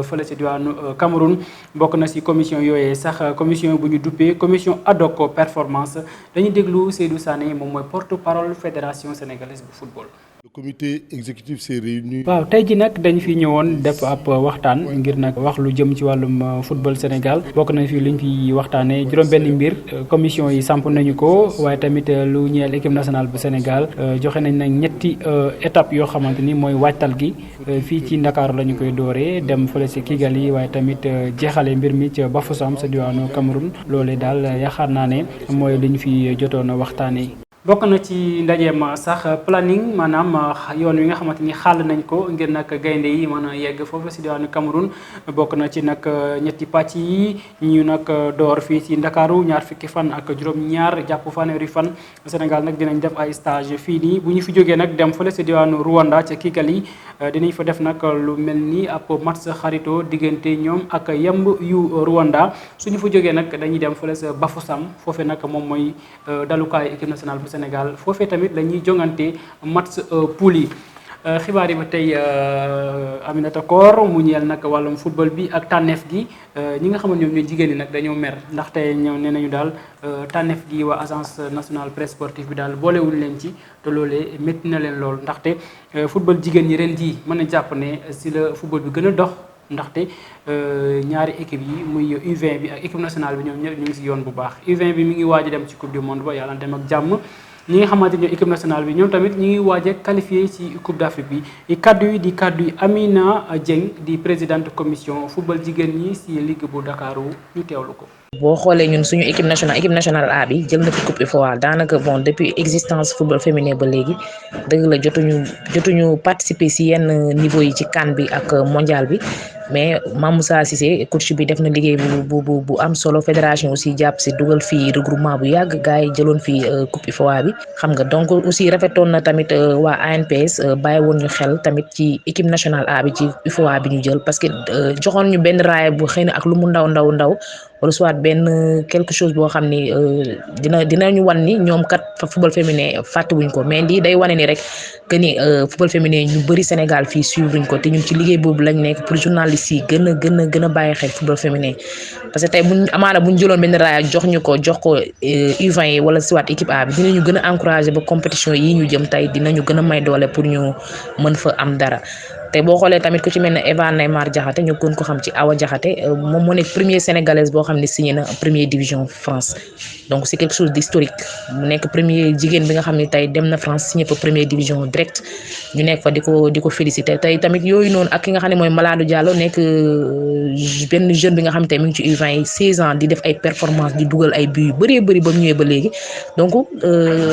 fële ci diwaanu Cameroun bokk na ci commission yooyee sax commission bu ñu duppee commission ad hoc performance dañuy déglu Seydou Sané moom mooy porte-parole fédération sénégalaise bu football. Le comité exécutif s'est réuni. waaw tey ji nag dañu fi ñëwoon def ab waxtaan ngir nag wax lu jëm ci wàllum football Sénégal bokk nañ fi liñ fi waxtaanee juróom-benn mbir commission yi samp nañu ko waaye tamit lu ñeel équipe nationale bu Sénégal joxe nañ nag ñetti étape yoo xamante ni mooy waajtal gi fii ci Ndakaaru la ñu koy dooree dem fële ci Kigali waaye tamit jeexale mbir mi ca Bafoussam sa diwaanu Cameroun loolee daal yaakaar naa ne mooy li ñu fi jotoon a waxtaanee. bokk na ci ndajeem sax planning maanaam yoon wi nga xamante ni xàll nañ ko ngir nag gaynde yi mën a yegg foofu si diwaanu Cameroun bokk na ci nag ñetti pàcc yi ñu nag door fii ci Ndakaaru ñaar fukki fan ak juróom-ñaar jàpp fanweeri fan Sénégal nag dinañ def ay stage fii nii bu ñu fi jógee nag dem fële si diwaanu Rwanda ca Kigali dinañ fa def nag lu mel ni ab match xarito diggante ñoom ak yemb yu Rwanda suñu fa jógee nag dañuy dem fële sa Bafoussam foofee nag moom mooy dalukaayu équipe nationale bu Sénégal foofee tamit la ñuy jongante match poule yi xibaar yi ba tey Aminata Koor mu ñeel nag wàllum football bi ak tànneef gi ñi nga xamante ñoom ñooy jigéen ñi nag dañoo mer ndaxte ñoom nee nañu daal tànneef gi waa agence nationale presse sportive bi daal boolewuñu leen ci te loolee métti na leen lool ndaxte football jigéen ñi ren jii mën a jàpp ne si la football bi gën a dox ndaxte ñaari équipe yi muy U20 bi ak équipe nationale bi ñoom ñëpp ñu ngi si yoon bu baax U20 bi mi ngi waaj a dem ci coupe du monde ba yàlla dem ak jàmm ñi nga xamante ne équipe nationale bi ñoom tamit ñi ngi waaj a qualifié ci coupe d'Afrique bi kaddu yi di kaddu yi Amina Dieng di présidente commission football jigéen ñi si ligue bu Dakaru ñu teewlu ko. boo xoolee ñun suñu équipe nationale A bi jël na fi coupe UFOA daanaka bon depuis existence football féminin ba léegi dëgg la jotuñu participer si yenn niveau yi ci CAN bi ak mondial bi mais Mamoussa Cissé coach bi def na liggéey bu am solo fédération aussi jàpp si dugal fii regroupement bu yàgg gars yi jëloon fii coupe UFOA bi xam nga donc aussi rafetoon na tamit waa ANPS bàyyi woon ñu xel tamit ci équipe nationale A bi ci UFOA bi ñu jël parce que joxoon ñu benn raaya bu xëy na ak lu mu ndaw wala soit benn quelque chose boo xam ni dinañu wan ni ñoom kat football féminin fàttewuñ ko mais lii day wane ni rek que ni football féminin ñu bëri Sénégal fii suivruñ ko te ñun ci liggéey boobu lañ nekk pour journalistes yi gën a bàyyi xel football féminin parce que tey buñ jëloon benn raaya jox ko U20 yi wala soit équipe A bi dinañu gën a encourager ba compétition yi ñu jëm tey dinañu gën a may doole pour ñu mën fa am dara te boo xoolee tamit ku ci mel ne Eva Neymar Diakhaté ñu gën ko xam ci Awa Diakhaté moom moo nekk première sénégalaise boo xam ne signé na première division France donc c'est quelque chose d'historique mu nekk premier jigéen bi nga xam ne tey dem na France signé fa première division direct ñu nekk fa di ko féliciter tey tamit yooyu noonu ak ki nga xam ne mooy Maladou Diallo nekk benn jeune bi nga xam ne tey mi ngi ci U20 yi 16 ans di def ay performance di dugal ay buts yu bëree bëri ba mu ñëwee ba léegi donc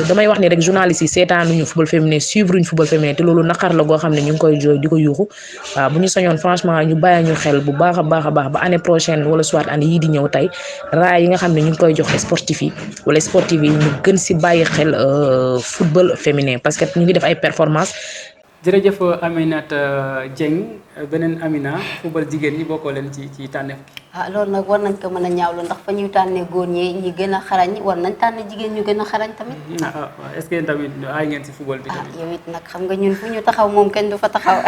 damay wax ni rek journalistes yi seetaanuñu football féminin suivruñu football féminin te loolu naqar la goo xam ne ñu ngi koy jooy di ko yuuxu waaw bu ñu soñoon franchement ñu bàyyi ñu xel bu baax a baax ba année prochaine wala soit année yii di ñëw tey raay yi nga xam ne ñu ngi koy jox sportif yi wala sportif yi ñu gën si bàyyi xel football féminin parce que ñu ngi def ay performance. jërëjëf Aminata Dieng beneen Amina football jigéen ñi bokkoo leen ci tànneef gi. loolu nag war nañ ko mën a ñaawlu ndax fa ñuy tànnee góor ñi gën a xarañ war nañ tànn jigéen ñu gën a xarañ tamit. est-ce que tamit ay ngeen si football bi tamit. yow it nag xam nga ñun fu ñu taxaw moom kenn du fa taxaw.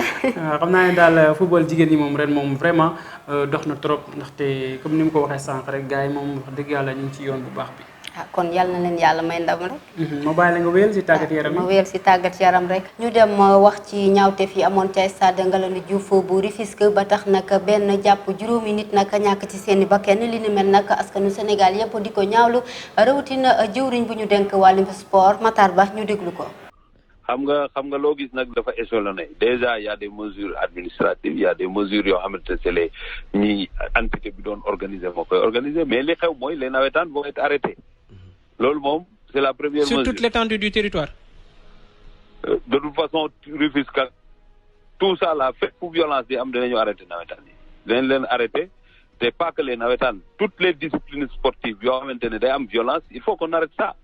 xam naa ne daal football jigéen ñi moom ren moom vraiment dox na trop ndaxte comme ni mu ko waxee sànq rek gars yi moom wax dëgg yàlla ñu ngi ci yoon bu baax bi. kon yàlla na leen yàlla may ndam rek. ma bàyyi la nga wéyal si tàggat yaram ma wéyal si tàggat yaram rek. ñu dem wax ci ñaawteef yi amoon ca stade Ngalandou Diouf bu Rufisque ba tax nag benn jàpp juróomi nit nag ñàkk ci seeni bakkan li ni mel nag askanu Sénégal yëpp di ko ñaawlu rawatina jëwriñ bu ñu denk wàllum sport Matar Ba ñu déglu ko. xam nga loo gis nag dafa échelonné déjà y a des mesures administratives y a des mesures yoo xamante c'est les ñi entité bi doon organiser moo koy organiser mais li xew mooy les navétanes vont être arrêtés. loolu moom c'est la première mesure. Sur toute l'étendue du territoire. De toute façon Rufisque tout ça là fépp fu violence di am dinañu arrêté nawetaan yi dinañ leen arrêté te pas que les nawetaan toutes les disciplines sportives yoo xamante ne day am violence il faut qu'on arrête ça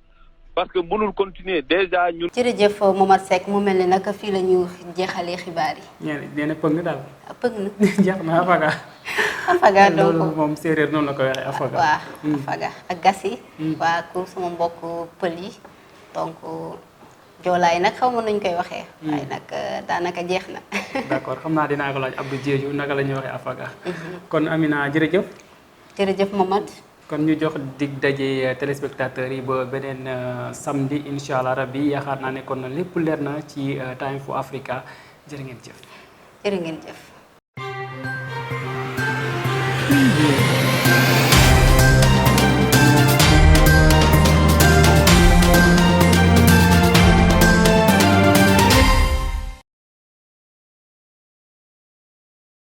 parce que mënul continuer déjà ñun. jërëjëf Momar Seck mu mel ni nag fii la ñu jeexalee xibaar yi. nee na pëng daal. pëng na. jeex na afaga. afaga donc loolu moom séeréer noonu la koy waxee afaga. waaw afaga ak gas yi. waa pour sama mbokk pël yi donc joolaay nag xaw ma nuñ koy waxee. waaye nag daanaka jeex na. d'accord xam naa dinaa ko laaj Abdou Diédhiou naka la ñuy waxee afaga. kon Amina jërëjëf. jërëjëf Momad. kon ñu jox dig daje téléspectateurs yi ba beneen samedi incha allah rabbi yaakaar naa ne kon lépp leer na ci Time for Africa jërë ngeen jëf. jërë ngeen jëf.